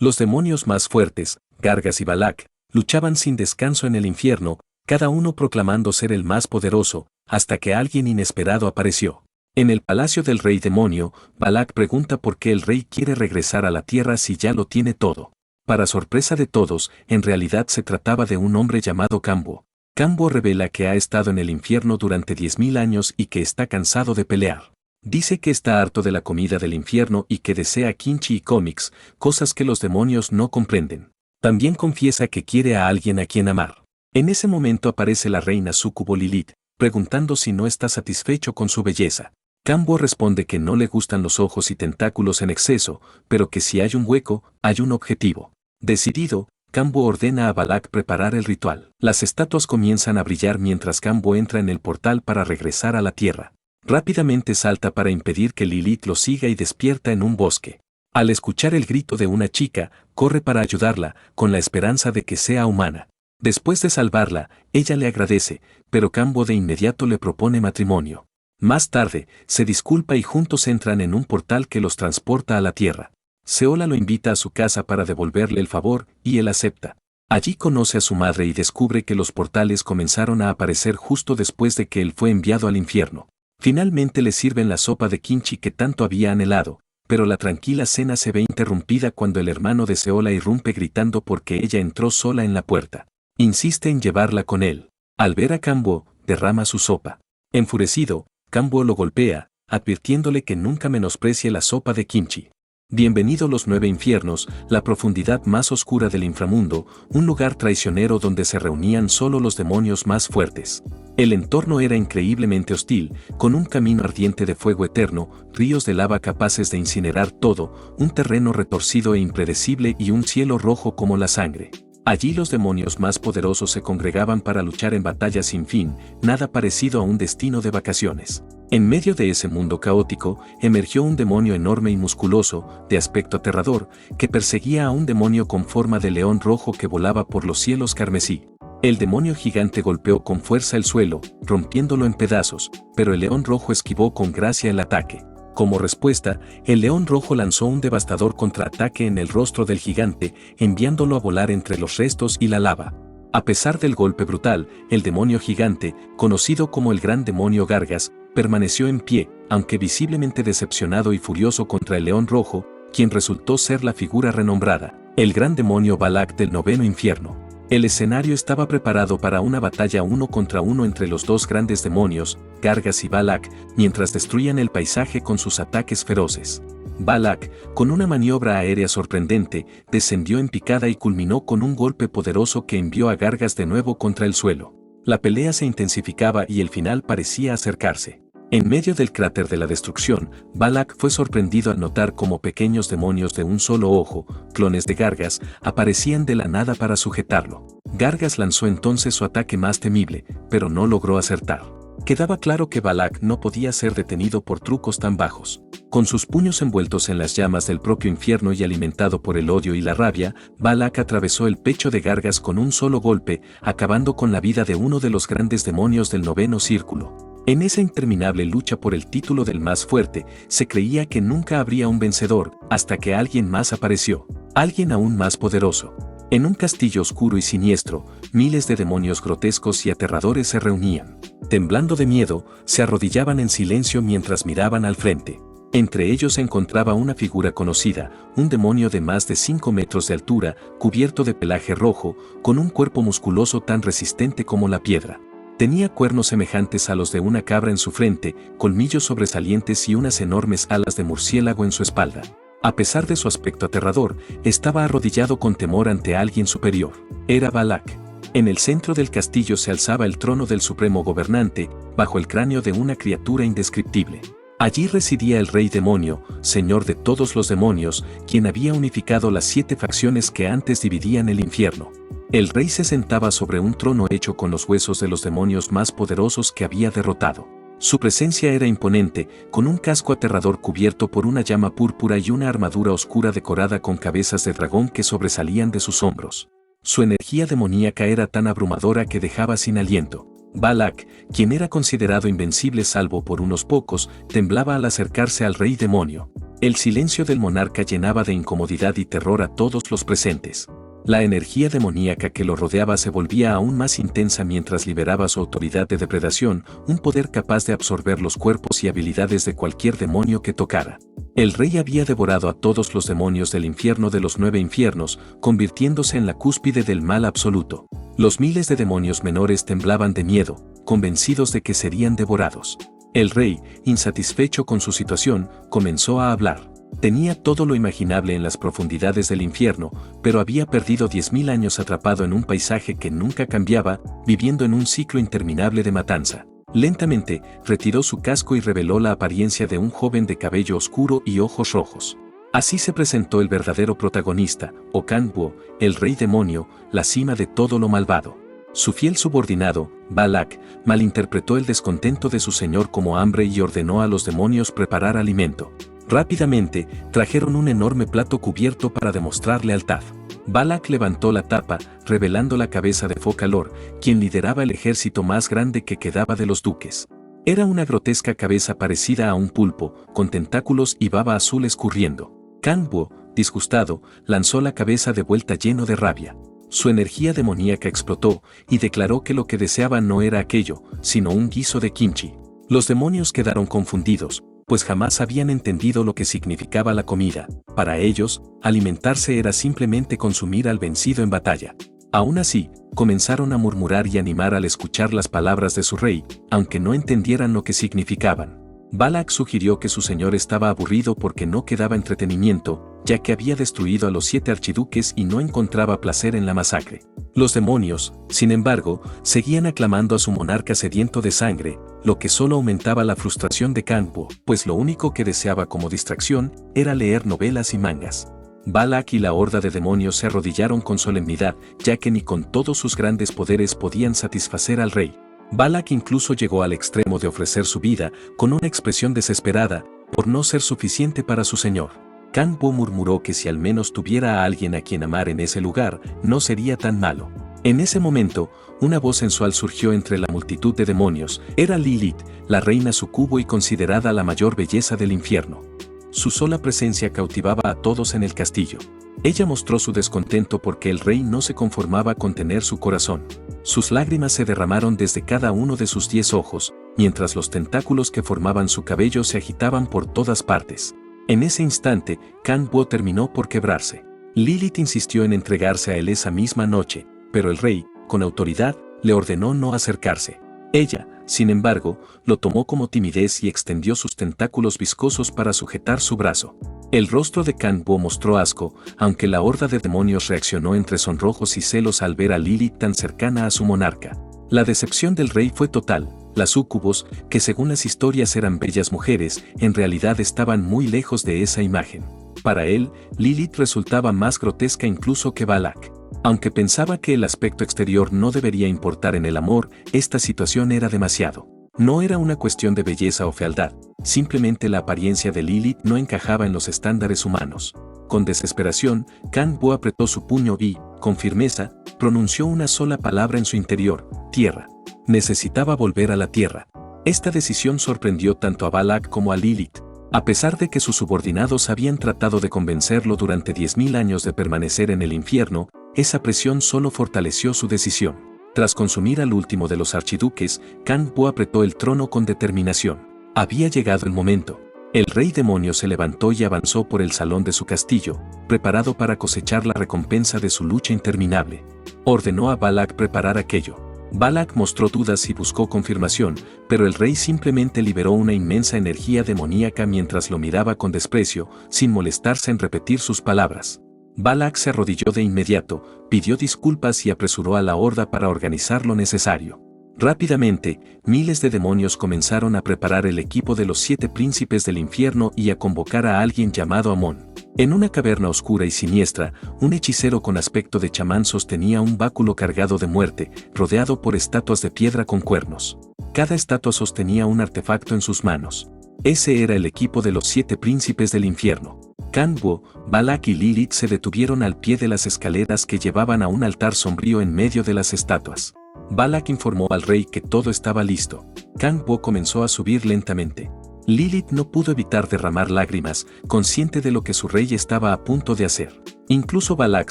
Los demonios más fuertes, Gargas y Balak, luchaban sin descanso en el infierno, cada uno proclamando ser el más poderoso, hasta que alguien inesperado apareció. En el palacio del rey demonio, Balak pregunta por qué el rey quiere regresar a la tierra si ya lo tiene todo. Para sorpresa de todos, en realidad se trataba de un hombre llamado Kambo. Kambo revela que ha estado en el infierno durante 10.000 años y que está cansado de pelear. Dice que está harto de la comida del infierno y que desea kimchi y cómics, cosas que los demonios no comprenden. También confiesa que quiere a alguien a quien amar. En ese momento aparece la reina súcubo Lilith, preguntando si no está satisfecho con su belleza. Kambo responde que no le gustan los ojos y tentáculos en exceso, pero que si hay un hueco, hay un objetivo. Decidido, Kambo ordena a Balak preparar el ritual. Las estatuas comienzan a brillar mientras Kambo entra en el portal para regresar a la tierra. Rápidamente salta para impedir que Lilith lo siga y despierta en un bosque. Al escuchar el grito de una chica, corre para ayudarla, con la esperanza de que sea humana. Después de salvarla, ella le agradece, pero Kambo de inmediato le propone matrimonio. Más tarde, se disculpa y juntos entran en un portal que los transporta a la tierra. Seola lo invita a su casa para devolverle el favor, y él acepta. Allí conoce a su madre y descubre que los portales comenzaron a aparecer justo después de que él fue enviado al infierno. Finalmente le sirven la sopa de kimchi que tanto había anhelado, pero la tranquila cena se ve interrumpida cuando el hermano de Seola irrumpe gritando porque ella entró sola en la puerta. Insiste en llevarla con él. Al ver a Kambo, derrama su sopa. Enfurecido, Kambo lo golpea, advirtiéndole que nunca menosprecie la sopa de kimchi. Bienvenido los 9 infiernos, la profundidad más oscura del inframundo, un lugar traicionero donde se reunían solo los demonios más fuertes. El entorno era increíblemente hostil, con un camino ardiente de fuego eterno, ríos de lava capaces de incinerar todo, un terreno retorcido e impredecible y un cielo rojo como la sangre. Allí los demonios más poderosos se congregaban para luchar en batallas sin fin, nada parecido a un destino de vacaciones. En medio de ese mundo caótico, emergió un demonio enorme y musculoso, de aspecto aterrador, que perseguía a un demonio con forma de león rojo que volaba por los cielos carmesí. El demonio gigante golpeó con fuerza el suelo, rompiéndolo en pedazos, pero el león rojo esquivó con gracia el ataque. Como respuesta, el león rojo lanzó un devastador contraataque en el rostro del gigante, enviándolo a volar entre los restos y la lava. A pesar del golpe brutal, el demonio gigante, conocido como el gran demonio Gargas, permaneció en pie, aunque visiblemente decepcionado y furioso contra el león rojo, quien resultó ser la figura renombrada, el gran demonio Balak del 9º infierno. El escenario estaba preparado para una batalla 1 contra 1 entre los dos grandes demonios, Gargas y Balak, mientras destruían el paisaje con sus ataques feroces. Balak, con una maniobra aérea sorprendente, descendió en picada y culminó con un golpe poderoso que envió a Gargas de nuevo contra el suelo. La pelea se intensificaba y el final parecía acercarse. En medio del cráter de la destrucción, Balak fue sorprendido al notar cómo pequeños demonios de un solo ojo, clones de Gargas, aparecían de la nada para sujetarlo. Gargas lanzó entonces su ataque más temible, pero no logró acertar. Quedaba claro que Balak no podía ser detenido por trucos tan bajos. Con sus puños envueltos en las llamas del propio infierno y alimentado por el odio y la rabia, Balak atravesó el pecho de Gargas con un solo golpe, acabando con la vida de uno de los grandes demonios del 9º círculo. En esa interminable lucha por el título del más fuerte, se creía que nunca habría un vencedor, hasta que alguien más apareció, alguien aún más poderoso. En un castillo oscuro y siniestro, miles de demonios grotescos y aterradores se reunían. Temblando de miedo, se arrodillaban en silencio mientras miraban al frente. Entre ellos se encontraba una figura conocida, un demonio de más de 5 metros de altura, cubierto de pelaje rojo, con un cuerpo musculoso tan resistente como la piedra. Tenía cuernos semejantes a los de una cabra en su frente, colmillos sobresalientes y unas enormes alas de murciélago en su espalda. A pesar de su aspecto aterrador, estaba arrodillado con temor ante alguien superior. Era Balak. En el centro del castillo se alzaba el trono del supremo gobernante, bajo el cráneo de una criatura indescriptible. Allí residía el rey demonio, señor de todos los demonios, quien había unificado las 7 facciones que antes dividían el infierno. El rey se sentaba sobre un trono hecho con los huesos de los demonios más poderosos que había derrotado. Su presencia era imponente, con un casco aterrador cubierto por una llama púrpura y una armadura oscura decorada con cabezas de dragón que sobresalían de sus hombros. Su energía demoníaca era tan abrumadora que dejaba sin aliento. Balak, quien era considerado invencible salvo por unos pocos, temblaba al acercarse al rey demonio. El silencio del monarca llenaba de incomodidad y terror a todos los presentes. La energía demoníaca que lo rodeaba se volvía aún más intensa mientras liberaba su autoridad de depredación, un poder capaz de absorber los cuerpos y habilidades de cualquier demonio que tocara. El rey había devorado a todos los demonios del infierno de los 9 infiernos, convirtiéndose en la cúspide del mal absoluto. Los miles de demonios menores temblaban de miedo, convencidos de que serían devorados. El rey, insatisfecho con su situación, comenzó a hablar. Tenía todo lo imaginable en las profundidades del infierno, pero había perdido 10.000 años atrapado en un paisaje que nunca cambiaba, viviendo en un ciclo interminable de matanza. Lentamente, retiró su casco y reveló la apariencia de un joven de cabello oscuro y ojos rojos. Así se presentó el verdadero protagonista, Okanwo, el rey demonio, la cima de todo lo malvado. Su fiel subordinado, Balak, malinterpretó el descontento de su señor como hambre y ordenó a los demonios preparar alimento. Rápidamente, trajeron un enorme plato cubierto para demostrar lealtad. Balak levantó la tapa, revelando la cabeza de Focalor, quien lideraba el ejército más grande que quedaba de los duques. Era una grotesca cabeza parecida a un pulpo, con tentáculos y baba azul escurriendo. Kanwo, disgustado, lanzó la cabeza de vuelta lleno de rabia. Su energía demoníaca explotó y declaró que lo que deseaba no era aquello, sino un guiso de kimchi. Los demonios quedaron confundidos, pues jamás habían entendido lo que significaba la comida. Para ellos, alimentarse era simplemente consumir al vencido en batalla. Aún así, comenzaron a murmurar y animar al escuchar las palabras de su rey, aunque no entendieran lo que significaban. Balak sugirió que su señor estaba aburrido porque no quedaba entretenimiento, ya que había destruido a los 7 archiduques y no encontraba placer en la masacre. Los demonios, sin embargo, seguían aclamando a su monarca sediento de sangre, lo que solo aumentaba la frustración de Kanwo, pues lo único que deseaba como distracción era leer novelas y mangas. Balak y la horda de demonios se arrodillaron con solemnidad, ya que ni con todos sus grandes poderes podían satisfacer al rey. Balak incluso llegó al extremo de ofrecer su vida, con una expresión desesperada, por no ser suficiente para su señor. Kanwo murmuró que si al menos tuviera a alguien a quien amar en ese lugar, no sería tan malo. En ese momento, una voz sensual surgió entre la multitud de demonios. Era Lilith, la reina sucubo y considerada la mayor belleza del infierno. Su sola presencia cautivaba a todos en el castillo. Ella mostró su descontento porque el rey no se conformaba con tener su corazón. Sus lágrimas se derramaron desde cada uno de sus 10 ojos, mientras los tentáculos que formaban su cabello se agitaban por todas partes. En ese instante, Kanwo terminó por quebrarse. Lilith insistió en entregarse a él esa misma noche, pero el rey, con autoridad, le ordenó no acercarse. Ella, sin embargo, lo tomó como timidez y extendió sus tentáculos viscosos para sujetar su brazo. El rostro de Kanwo mostró asco, aunque la horda de demonios reaccionó entre sonrojos y celos al ver a Lilith tan cercana a su monarca. La decepción del rey fue total. Las súcubos, que según las historias eran bellas mujeres, en realidad estaban muy lejos de esa imagen. Para él, Lilith resultaba más grotesca incluso que Balak. Aunque pensaba que el aspecto exterior no debería importar en el amor, esta situación era demasiado. No era una cuestión de belleza o fealdad, simplemente la apariencia de Lilith no encajaba en los estándares humanos. Con desesperación, Kanwo apretó su puño y, con firmeza, pronunció una sola palabra en su interior: tierra. Necesitaba volver a la tierra. Esta decisión sorprendió tanto a Balak como a Lilith. A pesar de que sus subordinados habían tratado de convencerlo durante 10.000 años de permanecer en el infierno, esa presión solo fortaleció su decisión. Tras consumir al último de los archiduques, Kanwo apretó el trono con determinación. Había llegado el momento. El rey demonio se levantó y avanzó por el salón de su castillo, preparado para cosechar la recompensa de su lucha interminable. Ordenó a Balak preparar aquello. Balak mostró dudas y buscó confirmación, pero el rey simplemente liberó una inmensa energía demoníaca mientras lo miraba con desprecio, sin molestarse en repetir sus palabras. Balak se arrodilló de inmediato, pidió disculpas y apresuró a la horda para organizar lo necesario. Rápidamente, miles de demonios comenzaron a preparar el equipo de los 7 príncipes del infierno y a convocar a alguien llamado Amon. En una caverna oscura y siniestra, un hechicero con aspecto de chamán sostenía un báculo cargado de muerte, rodeado por estatuas de piedra con cuernos. Cada estatua sostenía un artefacto en sus manos. Ese era el equipo de los 7 príncipes del infierno. Kanwo, Balak y Lilith se detuvieron al pie de las escaleras que llevaban a un altar sombrío en medio de las estatuas. Balak informó al rey que todo estaba listo. Kanwo comenzó a subir lentamente. Lilith no pudo evitar derramar lágrimas, consciente de lo que su rey estaba a punto de hacer. Incluso Balak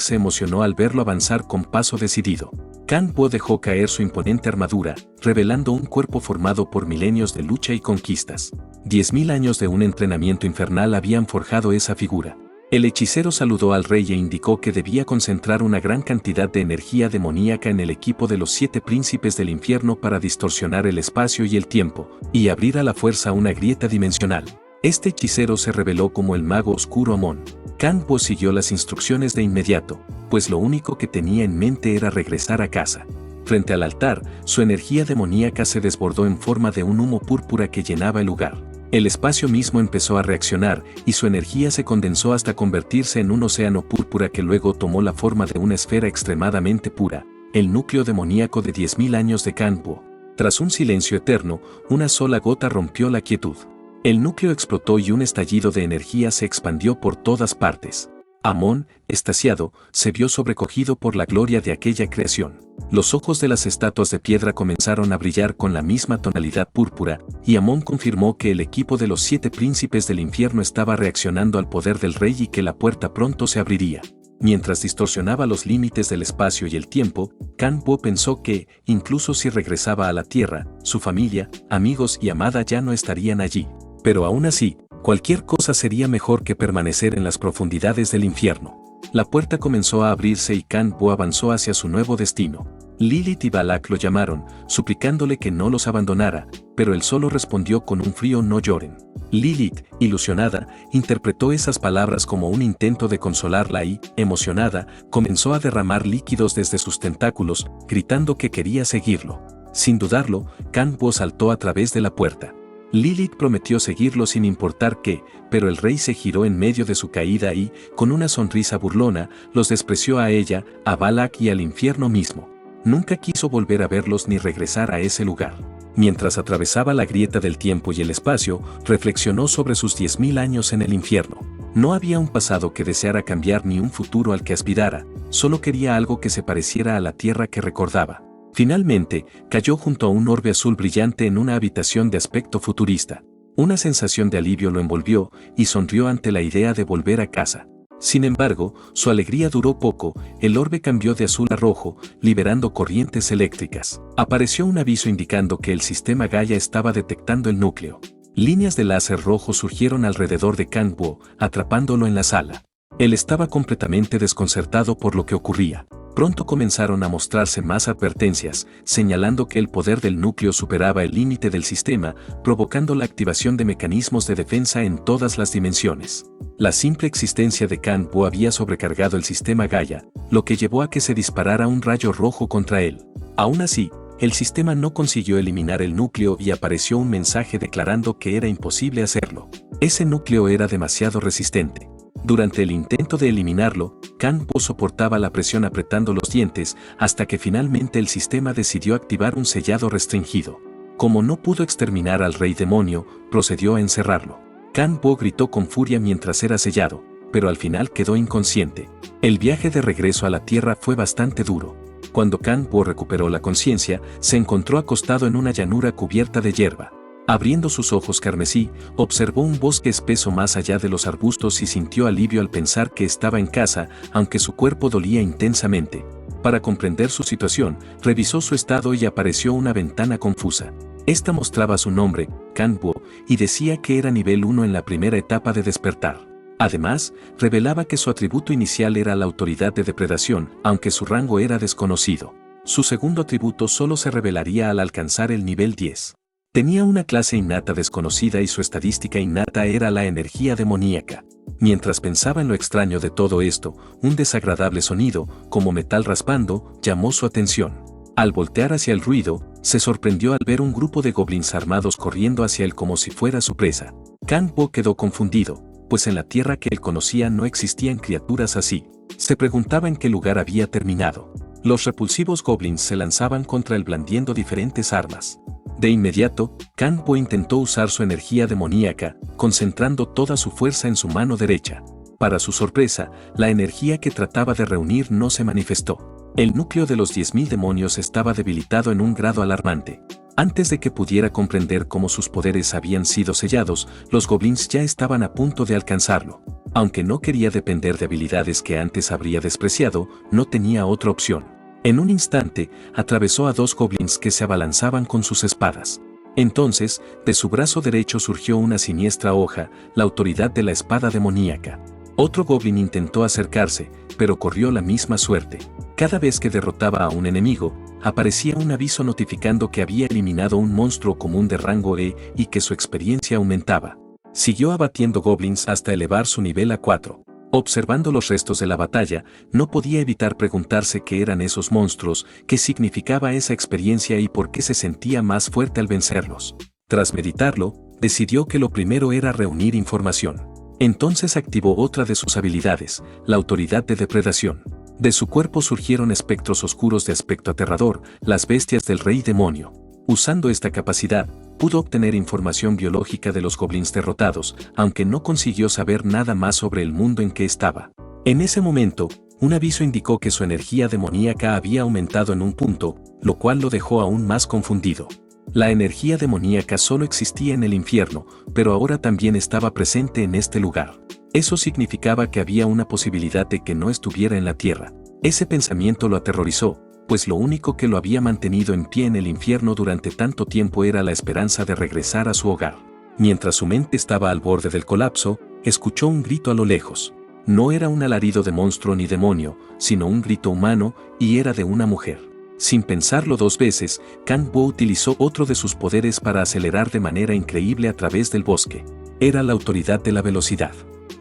se emocionó al verlo avanzar con paso decidido. Kan-Bo dejó caer su imponente armadura, revelando un cuerpo formado por milenios de lucha y conquistas. 10.000 años de un entrenamiento infernal habían forjado esa figura. El hechicero saludó al rey e indicó que debía concentrar una gran cantidad de energía demoníaca en el equipo de los 7 príncipes del infierno para distorsionar el espacio y el tiempo, y abrir a la fuerza una grieta dimensional. Este hechicero se reveló como el mago oscuro Amon. Kan-Bo siguió las instrucciones de inmediato, pues lo único que tenía en mente era regresar a casa. Frente al altar, su energía demoníaca se desbordó en forma de un humo púrpura que llenaba el lugar. El espacio mismo empezó a reaccionar y su energía se condensó hasta convertirse en un océano púrpura que luego tomó la forma de una esfera extremadamente pura, el núcleo demoníaco de 10.000 años de Kan-Bo. Tras un silencio eterno, una sola gota rompió la quietud. El núcleo explotó y un estallido de energía se expandió por todas partes. Amon, extasiado, se vio sobrecogido por la gloria de aquella creación. Los ojos de las estatuas de piedra comenzaron a brillar con la misma tonalidad púrpura, y Amon confirmó que el equipo de los 7 príncipes del infierno estaba reaccionando al poder del rey y que la puerta pronto se abriría. Mientras distorsionaba los límites del espacio y el tiempo, Kan-Bo pensó que, incluso si regresaba a la tierra, su familia, amigos y amada ya no estarían allí. Pero aún así, cualquier cosa sería mejor que permanecer en las profundidades del infierno. La puerta comenzó a abrirse y Kan-Bo avanzó hacia su nuevo destino. Lilith y Balak lo llamaron, suplicándole que no los abandonara, pero él solo respondió con un frío "no lloren". Lilith, ilusionada, interpretó esas palabras como un intento de consolarla y, emocionada, comenzó a derramar líquidos desde sus tentáculos, gritando que quería seguirlo. Sin dudarlo, Kan-Bo saltó a través de la puerta. Lilith prometió seguirlo sin importar qué, pero el rey se giró en medio de su caída y, con una sonrisa burlona, los despreció a ella, a Balak y al infierno mismo. Nunca quiso volver a verlos ni regresar a ese lugar. Mientras atravesaba la grieta del tiempo y el espacio, reflexionó sobre sus 10.000 años en el infierno. No había un pasado que deseara cambiar ni un futuro al que aspirara, solo quería algo que se pareciera a la tierra que recordaba. Finalmente, cayó junto a un orbe azul brillante en una habitación de aspecto futurista. Una sensación de alivio lo envolvió y sonrió ante la idea de volver a casa. Sin embargo, su alegría duró poco, el orbe cambió de azul a rojo, liberando corrientes eléctricas. Apareció un aviso indicando que el sistema Gaia estaba detectando el núcleo. Líneas de láser rojo surgieron alrededor de Kan-Bo, atrapándolo en la sala. Él estaba completamente desconcertado por lo que ocurría. Pronto comenzaron a mostrarse más advertencias, señalando que el poder del núcleo superaba el límite del sistema, provocando la activación de mecanismos de defensa en todas las dimensiones. La simple existencia de Kan-Bo había sobrecargado el sistema Gaia, lo que llevó a que se disparara un rayo rojo contra él. Aún así, el sistema no consiguió eliminar el núcleo y apareció un mensaje declarando que era imposible hacerlo. Ese núcleo era demasiado resistente. Durante el intento de eliminarlo, Kan-Bo soportaba la presión apretando los dientes hasta que finalmente el sistema decidió activar un sellado restringido. Como no pudo exterminar al rey demonio, procedió a encerrarlo. Kan-Bo gritó con furia mientras era sellado, pero al final quedó inconsciente. El viaje de regreso a la tierra fue bastante duro. Cuando Kan-Bo recuperó la conciencia, se encontró acostado en una llanura cubierta de hierba. Abriendo sus ojos carmesí, observó un bosque espeso más allá de los arbustos y sintió alivio al pensar que estaba en casa, aunque su cuerpo dolía intensamente. Para comprender su situación, revisó su estado y apareció una ventana confusa. Esta mostraba su nombre, Kan-Bo, y decía que era nivel 1 en la primera etapa de despertar. Además, revelaba que su atributo inicial era la autoridad de depredación, aunque su rango era desconocido. Su segundo atributo solo se revelaría al alcanzar el nivel 10. Tenía una clase innata desconocida y su estadística innata era la energía demoníaca. Mientras pensaba en lo extraño de todo esto, un desagradable sonido, como metal raspando, llamó su atención. Al voltear hacia el ruido, se sorprendió al ver un grupo de goblins armados corriendo hacia él como si fuera su presa. Kan-Bo quedó confundido, pues en la tierra que él conocía no existían criaturas así. Se preguntaba en qué lugar había terminado. Los repulsivos goblins se lanzaban contra él blandiendo diferentes armas. De inmediato, Kan-Bo intentó usar su energía demoníaca, concentrando toda su fuerza en su mano derecha. Para su sorpresa, la energía que trataba de reunir no se manifestó. El núcleo de los 10.000 demonios estaba debilitado en un grado alarmante. Antes de que pudiera comprender cómo sus poderes habían sido sellados, los goblins ya estaban a punto de alcanzarlo. Aunque no quería depender de habilidades que antes habría despreciado, no tenía otra opción. En un instante, atravesó a 2 goblins que se abalanzaban con sus espadas. Entonces, de su brazo derecho surgió una siniestra hoja, la autoridad de la espada demoníaca. Otro goblin intentó acercarse, pero corrió la misma suerte. Cada vez que derrotaba a un enemigo, aparecía un aviso notificando que había eliminado un monstruo común de rango E y que su experiencia aumentaba. Siguió abatiendo goblins hasta elevar su nivel a 4. Observando los restos de la batalla, no podía evitar preguntarse qué eran esos monstruos, qué significaba esa experiencia y por qué se sentía más fuerte al vencerlos. Tras meditarlo, decidió que lo primero era reunir información. Entonces activó otra de sus habilidades, la autoridad de depredación. De su cuerpo surgieron espectros oscuros de aspecto aterrador, las bestias del rey demonio. Usando esta capacidad, pudo obtener información biológica de los goblins derrotados, aunque no consiguió saber nada más sobre el mundo en que estaba. En ese momento, un aviso indicó que su energía demoníaca había aumentado en un punto, lo cual lo dejó aún más confundido. La energía demoníaca solo existía en el infierno, pero ahora también estaba presente en este lugar. Eso significaba que había una posibilidad de que no estuviera en la tierra. Ese pensamiento lo aterrorizó, pues lo único que lo había mantenido en pie en el infierno durante tanto tiempo era la esperanza de regresar a su hogar. Mientras su mente estaba al borde del colapso, escuchó un grito a lo lejos. No era un alarido de monstruo ni demonio, sino un grito humano, y era de una mujer. Sin pensarlo 2 veces, Kang Bo utilizó otro de sus poderes para acelerar de manera increíble a través del bosque. Era la autoridad de la velocidad.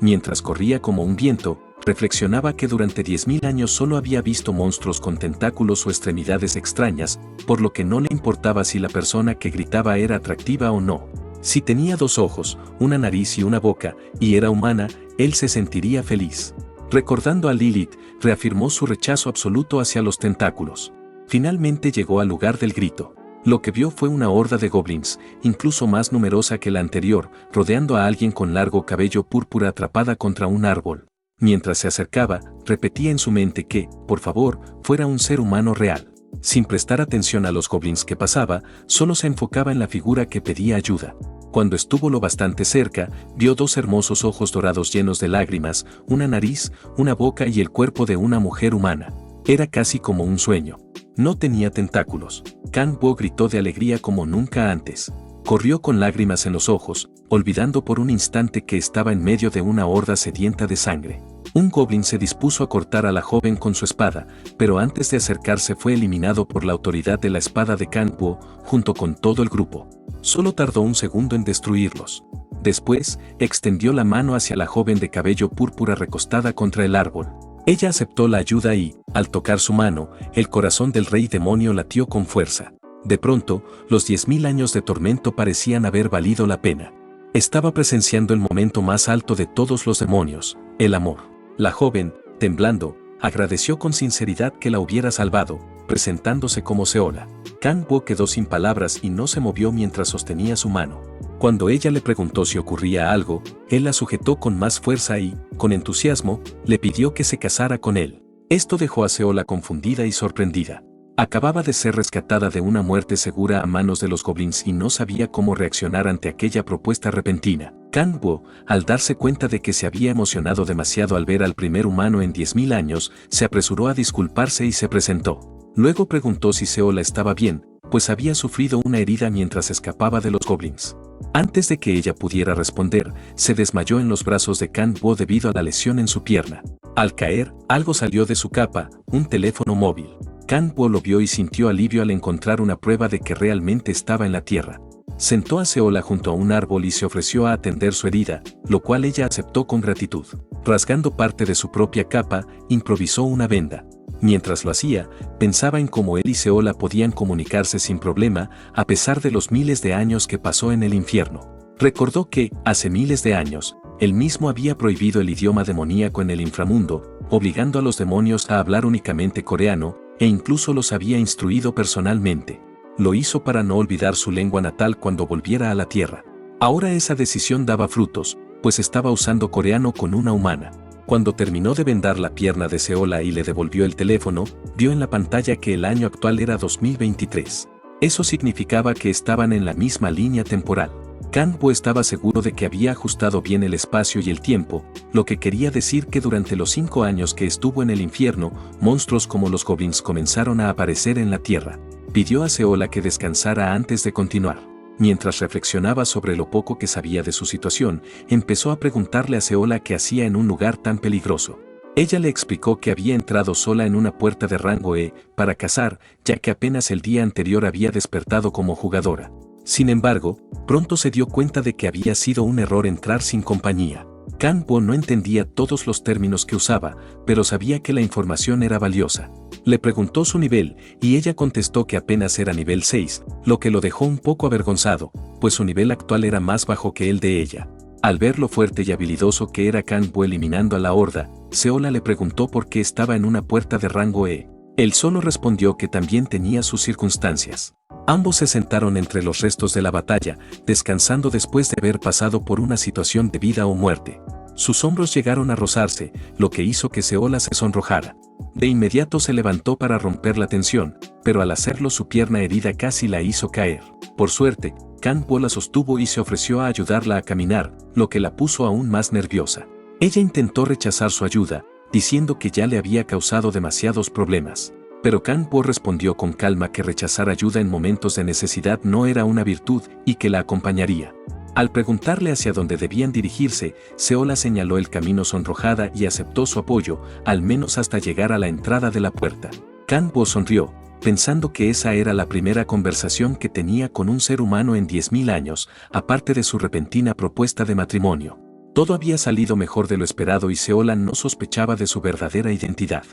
Mientras corría como un viento, reflexionaba que durante 10.000 años solo había visto monstruos con tentáculos o extremidades extrañas, por lo que no le importaba si la persona que gritaba era atractiva o no. Si tenía 2 ojos, una nariz y una boca, y era humana, él se sentiría feliz. Recordando a Lilith, reafirmó su rechazo absoluto hacia los tentáculos. Finalmente llegó al lugar del grito. Lo que vio fue una horda de goblins, incluso más numerosa que la anterior, rodeando a alguien con largo cabello púrpura atrapada contra un árbol. Mientras se acercaba, repetía en su mente que, por favor, fuera un ser humano real. Sin prestar atención a los goblins que pasaba, solo se enfocaba en la figura que pedía ayuda. Cuando estuvo lo bastante cerca, vio 2 hermosos ojos dorados llenos de lágrimas, una nariz, una boca y el cuerpo de una mujer humana. Era casi como un sueño. No tenía tentáculos. Kang Bo gritó de alegría como nunca antes. Corrió con lágrimas en los ojos, olvidando por un instante que estaba en medio de una horda sedienta de sangre. Un goblin se dispuso a cortar a la joven con su espada, pero antes de acercarse fue eliminado por la autoridad de la espada de Kang Bo, junto con todo el grupo. Solo tardó un segundo en destruirlos. Después, extendió la mano hacia la joven de cabello púrpura recostada contra el árbol. Ella aceptó la ayuda y, al tocar su mano, el corazón del rey demonio latió con fuerza. De pronto, los 10.000 años de tormento parecían haber valido la pena. Estaba presenciando el momento más alto de todos los demonios, el amor. La joven, temblando, agradeció con sinceridad que la hubiera salvado, presentándose como Seola. Kang Bo quedó sin palabras y no se movió mientras sostenía su mano. Cuando ella le preguntó si ocurría algo, él la sujetó con más fuerza y, con entusiasmo, le pidió que se casara con él. Esto dejó a Seola confundida y sorprendida. Acababa de ser rescatada de una muerte segura a manos de los goblins y no sabía cómo reaccionar ante aquella propuesta repentina. Kang Bo, al darse cuenta de que se había emocionado demasiado al ver al primer humano en 10.000 años, se apresuró a disculparse y se presentó. Luego preguntó si Seola estaba bien, pues había sufrido una herida mientras escapaba de los goblins. Antes de que ella pudiera responder, se desmayó en los brazos de Kang Bo debido a la lesión en su pierna. Al caer, algo salió de su capa, un teléfono móvil. Kang Bo lo vio y sintió alivio al encontrar una prueba de que realmente estaba en la tierra. Sentó a Seola junto a un árbol y se ofreció a atender su herida, lo cual ella aceptó con gratitud. Rasgando parte de su propia capa, improvisó una venda. Mientras lo hacía, pensaba en cómo él y Seola podían comunicarse sin problema, a pesar de los miles de años que pasó en el infierno. Recordó que, hace miles de años, él mismo había prohibido el idioma demoníaco en el inframundo, obligando a los demonios a hablar únicamente coreano, e incluso los había instruido personalmente. Lo hizo para no olvidar su lengua natal cuando volviera a la tierra. Ahora esa decisión daba frutos, pues estaba usando coreano con una humana. Cuando terminó de vendar la pierna de Seola y le devolvió el teléfono, vio en la pantalla que el año actual era 2023. Eso significaba que estaban en la misma línea temporal. Kanbo estaba seguro de que había ajustado bien el espacio y el tiempo, lo que quería decir que durante los 5 años que estuvo en el infierno, monstruos como los goblins comenzaron a aparecer en la Tierra. Pidió a Seola que descansara antes de continuar. Mientras reflexionaba sobre lo poco que sabía de su situación, empezó a preguntarle a Seola qué hacía en un lugar tan peligroso. Ella le explicó que había entrado sola en una puerta de rango E para cazar, ya que apenas el día anterior había despertado como jugadora. Sin embargo, pronto se dio cuenta de que había sido un error entrar sin compañía. Kanbo no entendía todos los términos que usaba, pero sabía que la información era valiosa. Le preguntó su nivel, y ella contestó que apenas era nivel 6, lo que lo dejó un poco avergonzado, pues su nivel actual era más bajo que el de ella. Al ver lo fuerte y habilidoso que era Kanbo eliminando a la horda, Seola le preguntó por qué estaba en una puerta de rango E. Él solo respondió que también tenía sus circunstancias. Ambos se sentaron entre los restos de la batalla, descansando después de haber pasado por una situación de vida o muerte. Sus hombros llegaron a rozarse, lo que hizo que Seola se sonrojara. De inmediato se levantó para romper la tensión, pero al hacerlo su pierna herida casi la hizo caer. Por suerte, Kanbo la sostuvo y se ofreció a ayudarla a caminar, lo que la puso aún más nerviosa. Ella intentó rechazar su ayuda, diciendo que ya le había causado demasiados problemas. Pero Kanbo respondió con calma que rechazar ayuda en momentos de necesidad no era una virtud y que la acompañaría. Al preguntarle hacia dónde debían dirigirse, Seola señaló el camino sonrojada y aceptó su apoyo, al menos hasta llegar a la entrada de la puerta. Kanbo sonrió, pensando que esa era la primera conversación que tenía con un ser humano en 10.000 años, aparte de su repentina propuesta de matrimonio. Todo había salido mejor de lo esperado y Seola no sospechaba de su verdadera identidad.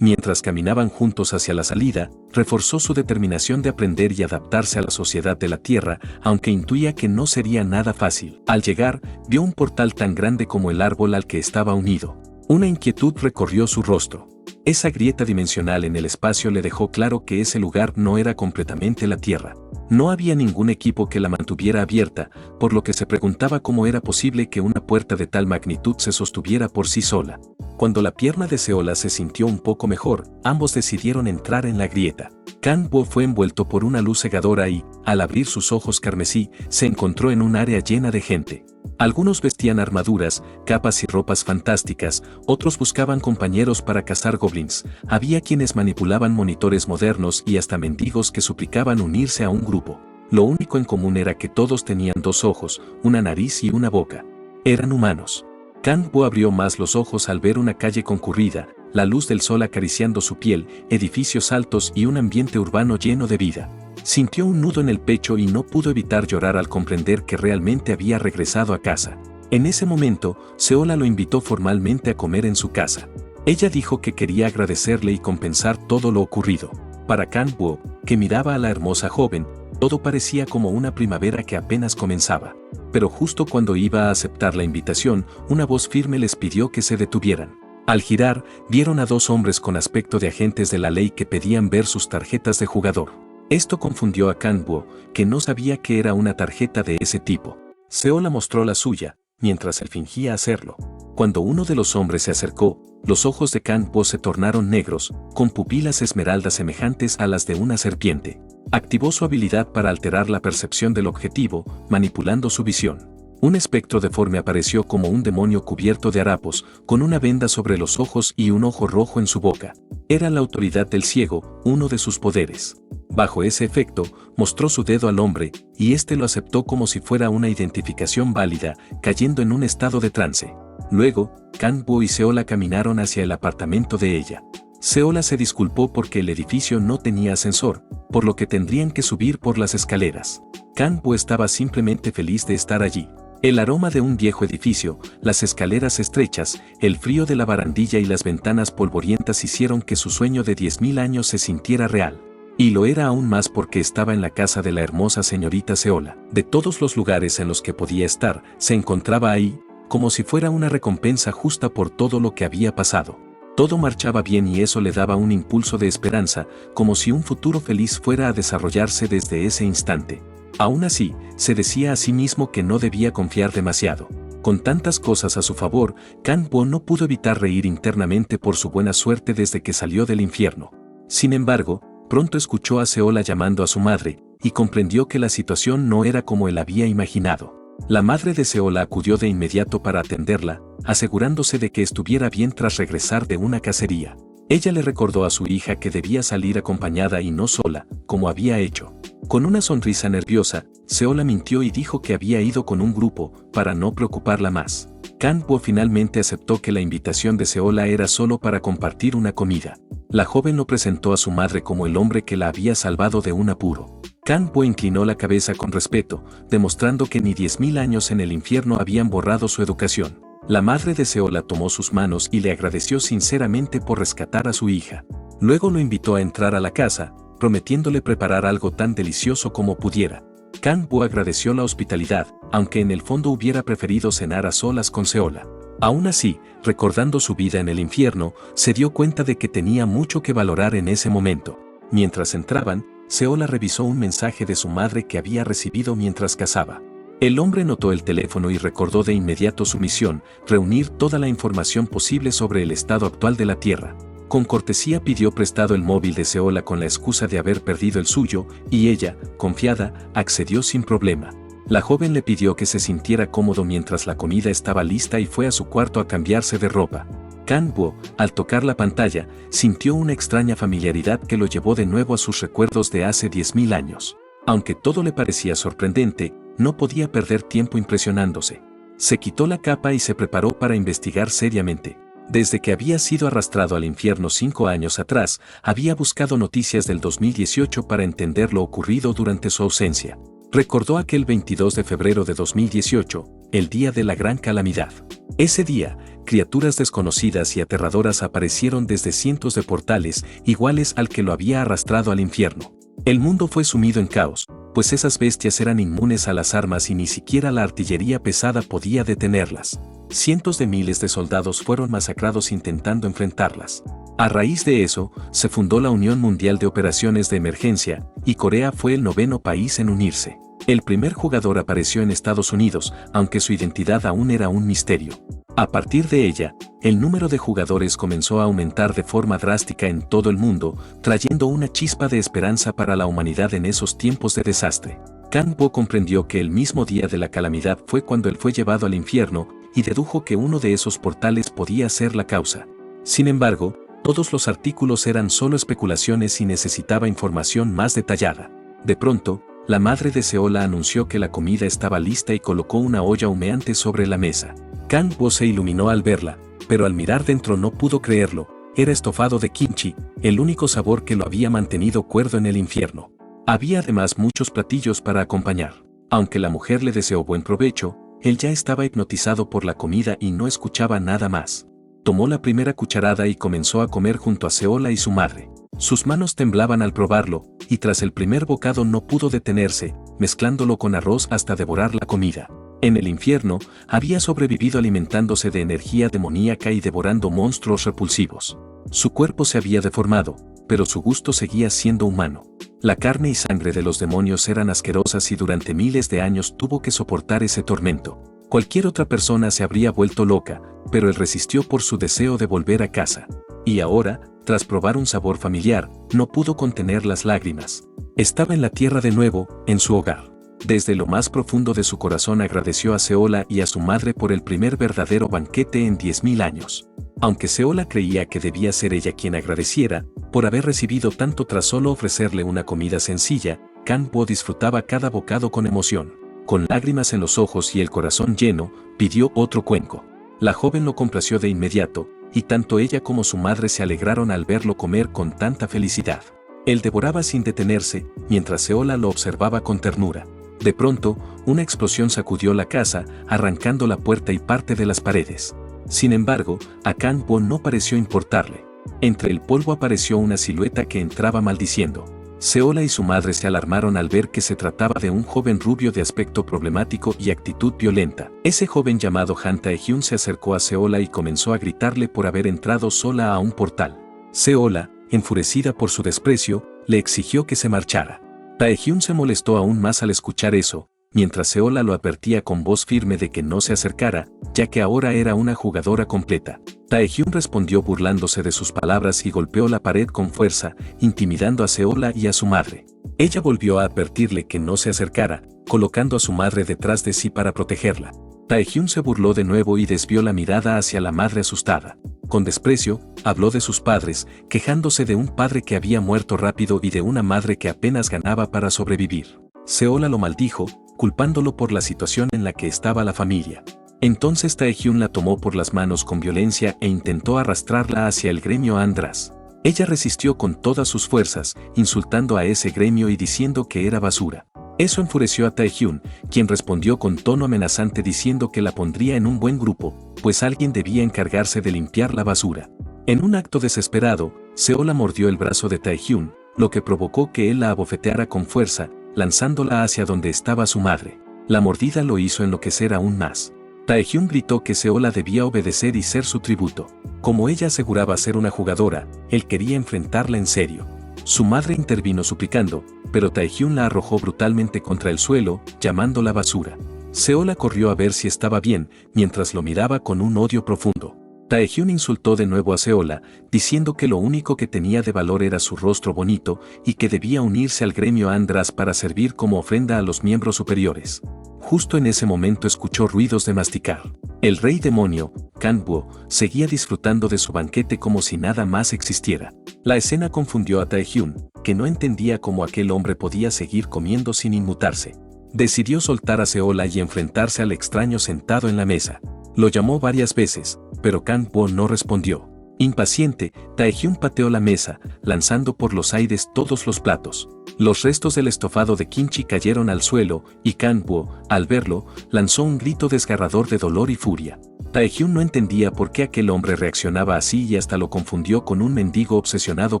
Mientras caminaban juntos hacia la salida, reforzó su determinación de aprender y adaptarse a la sociedad de la Tierra, aunque intuía que no sería nada fácil. Al llegar, vio un portal tan grande como el árbol al que estaba unido. Una inquietud recorrió su rostro. Esa grieta dimensional en el espacio le dejó claro que ese lugar no era completamente la Tierra. No había ningún equipo que la mantuviera abierta, por lo que se preguntaba cómo era posible que una puerta de tal magnitud se sostuviera por sí sola. Cuando la pierna de Seola se sintió un poco mejor, ambos decidieron entrar en la grieta. Kanbo fue envuelto por una luz cegadora y, al abrir sus ojos carmesí, se encontró en un área llena de gente. Algunos vestían armaduras, capas y ropas fantásticas, otros buscaban compañeros para cazar goblins, había quienes manipulaban monitores modernos y hasta mendigos que suplicaban unirse a un grupo. Lo único en común era que todos tenían 2 ojos, una nariz y una boca. Eran humanos. Kanbo abrió más los ojos al ver una calle concurrida, la luz del sol acariciando su piel, edificios altos y un ambiente urbano lleno de vida. Sintió un nudo en el pecho y no pudo evitar llorar al comprender que realmente había regresado a casa. En ese momento, Seola lo invitó formalmente a comer en su casa. Ella dijo que quería agradecerle y compensar todo lo ocurrido. Para Kanbo, que miraba a la hermosa joven, todo parecía como una primavera que apenas comenzaba. Pero justo cuando iba a aceptar la invitación, una voz firme les pidió que se detuvieran. Al girar, vieron a 2 hombres con aspecto de agentes de la ley que pedían ver sus tarjetas de jugador. Esto confundió a Kanbo, que no sabía que era una tarjeta de ese tipo. Seola mostró la suya, mientras él fingía hacerlo. Cuando uno de los hombres se acercó, los ojos de Kanbo se tornaron negros, con pupilas esmeraldas semejantes a las de una serpiente. Activó su habilidad para alterar la percepción del objetivo, manipulando su visión. Un espectro deforme apareció como un demonio cubierto de harapos, con una venda sobre los ojos y un ojo rojo en su boca. Era la autoridad del ciego, uno de sus poderes. Bajo ese efecto, mostró su dedo al hombre, y éste lo aceptó como si fuera una identificación válida, cayendo en un estado de trance. Luego, Kanbo y Seola caminaron hacia el apartamento de ella. Seola se disculpó porque el edificio no tenía ascensor, por lo que tendrían que subir por las escaleras. Kanbo estaba simplemente feliz de estar allí. El aroma de un viejo edificio, las escaleras estrechas, el frío de la barandilla y las ventanas polvorientas hicieron que su sueño de 10.000 años se sintiera real. Y lo era aún más porque estaba en la casa de la hermosa señorita Seola. De todos los lugares en los que podía estar, se encontraba ahí, como si fuera una recompensa justa por todo lo que había pasado. Todo marchaba bien y eso le daba un impulso de esperanza, como si un futuro feliz fuera a desarrollarse desde ese instante. Aún así, se decía a sí mismo que no debía confiar demasiado. Con tantas cosas a su favor, Kanbo no pudo evitar reír internamente por su buena suerte desde que salió del infierno. Sin embargo, pronto escuchó a Seola llamando a su madre, y comprendió que la situación no era como él había imaginado. La madre de Seola acudió de inmediato para atenderla, asegurándose de que estuviera bien tras regresar de una cacería. Ella le recordó a su hija que debía salir acompañada y no sola, como había hecho. Con una sonrisa nerviosa, Seola mintió y dijo que había ido con un grupo, para no preocuparla más. Kang-woo finalmente aceptó que la invitación de Seola era solo para compartir una comida. La joven lo presentó a su madre como el hombre que la había salvado de un apuro. Kang-woo inclinó la cabeza con respeto, demostrando que ni 10.000 años en el infierno habían borrado su educación. La madre de Seola tomó sus manos y le agradeció sinceramente por rescatar a su hija. Luego lo invitó a entrar a la casa, prometiéndole preparar algo tan delicioso como pudiera. Kang-woo agradeció la hospitalidad, aunque en el fondo hubiera preferido cenar a solas con Seola. Aún así, recordando su vida en el infierno, se dio cuenta de que tenía mucho que valorar en ese momento. Mientras entraban, Seola revisó un mensaje de su madre que había recibido mientras cazaba. El hombre notó el teléfono y recordó de inmediato su misión, reunir toda la información posible sobre el estado actual de la Tierra. Con cortesía pidió prestado el móvil de Seola con la excusa de haber perdido el suyo, y ella, confiada, accedió sin problema. La joven le pidió que se sintiera cómodo mientras la comida estaba lista y fue a su cuarto a cambiarse de ropa. Kang-woo, al tocar la pantalla, sintió una extraña familiaridad que lo llevó de nuevo a sus recuerdos de hace 10.000 años. Aunque todo le parecía sorprendente, no podía perder tiempo impresionándose. Se quitó la capa y se preparó para investigar seriamente. Desde que había sido arrastrado al infierno 5 años atrás, había buscado noticias del 2018 para entender lo ocurrido durante su ausencia. Recordó aquel 22 de febrero de 2018, el día de la gran calamidad. Ese día, criaturas desconocidas y aterradoras aparecieron desde cientos de portales, iguales al que lo había arrastrado al infierno. El mundo fue sumido en caos, pues esas bestias eran inmunes a las armas y ni siquiera la artillería pesada podía detenerlas. Cientos de miles de soldados fueron masacrados intentando enfrentarlas. A raíz de eso, se fundó la Unión Mundial de Operaciones de Emergencia, y Corea fue el 9º país en unirse. El primer jugador apareció en Estados Unidos, aunque su identidad aún era un misterio. A partir de ella, el número de jugadores comenzó a aumentar de forma drástica en todo el mundo, trayendo una chispa de esperanza para la humanidad en esos tiempos de desastre. Kang-woo comprendió que el mismo día de la calamidad fue cuando él fue llevado al infierno, y dedujo que uno de esos portales podía ser la causa. Sin embargo, todos los artículos eran solo especulaciones y necesitaba información más detallada. De pronto, la madre de Seola anunció que la comida estaba lista y colocó una olla humeante sobre la mesa. Kang-woo se iluminó al verla, pero al mirar dentro no pudo creerlo. Era estofado de kimchi, el único sabor que lo había mantenido cuerdo en el infierno. Había además muchos platillos para acompañar. Aunque la mujer le deseó buen provecho, él ya estaba hipnotizado por la comida y no escuchaba nada más. Tomó la primera cucharada y comenzó a comer junto a Seola y su madre. Sus manos temblaban al probarlo, y tras el primer bocado no pudo detenerse, mezclándolo con arroz hasta devorar la comida. En el infierno, había sobrevivido alimentándose de energía demoníaca y devorando monstruos repulsivos. Su cuerpo se había deformado, pero su gusto seguía siendo humano. La carne y sangre de los demonios eran asquerosas y durante miles de años tuvo que soportar ese tormento. Cualquier otra persona se habría vuelto loca, pero él resistió por su deseo de volver a casa. Y ahora, tras probar un sabor familiar, no pudo contener las lágrimas. Estaba en la tierra de nuevo, en su hogar. Desde lo más profundo de su corazón agradeció a Seola y a su madre por el primer verdadero banquete en 10.000 años. Aunque Seola creía que debía ser ella quien agradeciera, por haber recibido tanto tras solo ofrecerle una comida sencilla, Kang-woo disfrutaba cada bocado con emoción. Con lágrimas en los ojos y el corazón lleno, pidió otro cuenco. La joven lo complació de inmediato, y tanto ella como su madre se alegraron al verlo comer con tanta felicidad. Él devoraba sin detenerse, mientras Seola lo observaba con ternura. De pronto, una explosión sacudió la casa, arrancando la puerta y parte de las paredes. Sin embargo, a Kang-woo no pareció importarle. Entre el polvo apareció una silueta que entraba maldiciendo. Seola y su madre se alarmaron al ver que se trataba de un joven rubio de aspecto problemático y actitud violenta. Ese joven llamado Han Tae-hyun se acercó a Seola y comenzó a gritarle por haber entrado sola a un portal. Seola, enfurecida por su desprecio, le exigió que se marchara. Tae-hyun se molestó aún más al escuchar eso, mientras Seola lo advertía con voz firme de que no se acercara, ya que ahora era una jugadora completa. Taehyun respondió burlándose de sus palabras y golpeó la pared con fuerza, intimidando a Seola y a su madre. Ella volvió a advertirle que no se acercara, colocando a su madre detrás de sí para protegerla. Taehyun se burló de nuevo y desvió la mirada hacia la madre asustada. Con desprecio, habló de sus padres, quejándose de un padre que había muerto rápido y de una madre que apenas ganaba para sobrevivir. Seola lo maldijo, culpándolo por la situación en la que estaba la familia. Entonces Taehyun la tomó por las manos con violencia e intentó arrastrarla hacia el gremio Andras. Ella resistió con todas sus fuerzas, insultando a ese gremio y diciendo que era basura. Eso enfureció a Taehyun, quien respondió con tono amenazante diciendo que la pondría en un buen grupo, pues alguien debía encargarse de limpiar la basura. En un acto desesperado, Seola mordió el brazo de Taehyun, lo que provocó que él la abofeteara con fuerza, lanzándola hacia donde estaba su madre. La mordida lo hizo enloquecer aún más. Taehyun gritó que Seola debía obedecer y ser su tributo. Como ella aseguraba ser una jugadora, él quería enfrentarla en serio. Su madre intervino suplicando, pero Taehyun la arrojó brutalmente contra el suelo, llamándola basura. Seola corrió a ver si estaba bien, mientras lo miraba con un odio profundo. Taehyun insultó de nuevo a Seola, diciendo que lo único que tenía de valor era su rostro bonito y que debía unirse al gremio Andras para servir como ofrenda a los miembros superiores. Justo en ese momento escuchó ruidos de masticar. El rey demonio, Kang-woo, seguía disfrutando de su banquete como si nada más existiera. La escena confundió a Taehyun, que no entendía cómo aquel hombre podía seguir comiendo sin inmutarse. Decidió soltar a Seola y enfrentarse al extraño sentado en la mesa. Lo llamó varias veces, pero Kang-woo no respondió. Impaciente, Taehyun pateó la mesa, lanzando por los aires todos los platos. Los restos del estofado de kimchi cayeron al suelo, y Kang-woo, al verlo, lanzó un grito desgarrador de dolor y furia. Taehyun no entendía por qué aquel hombre reaccionaba así y hasta lo confundió con un mendigo obsesionado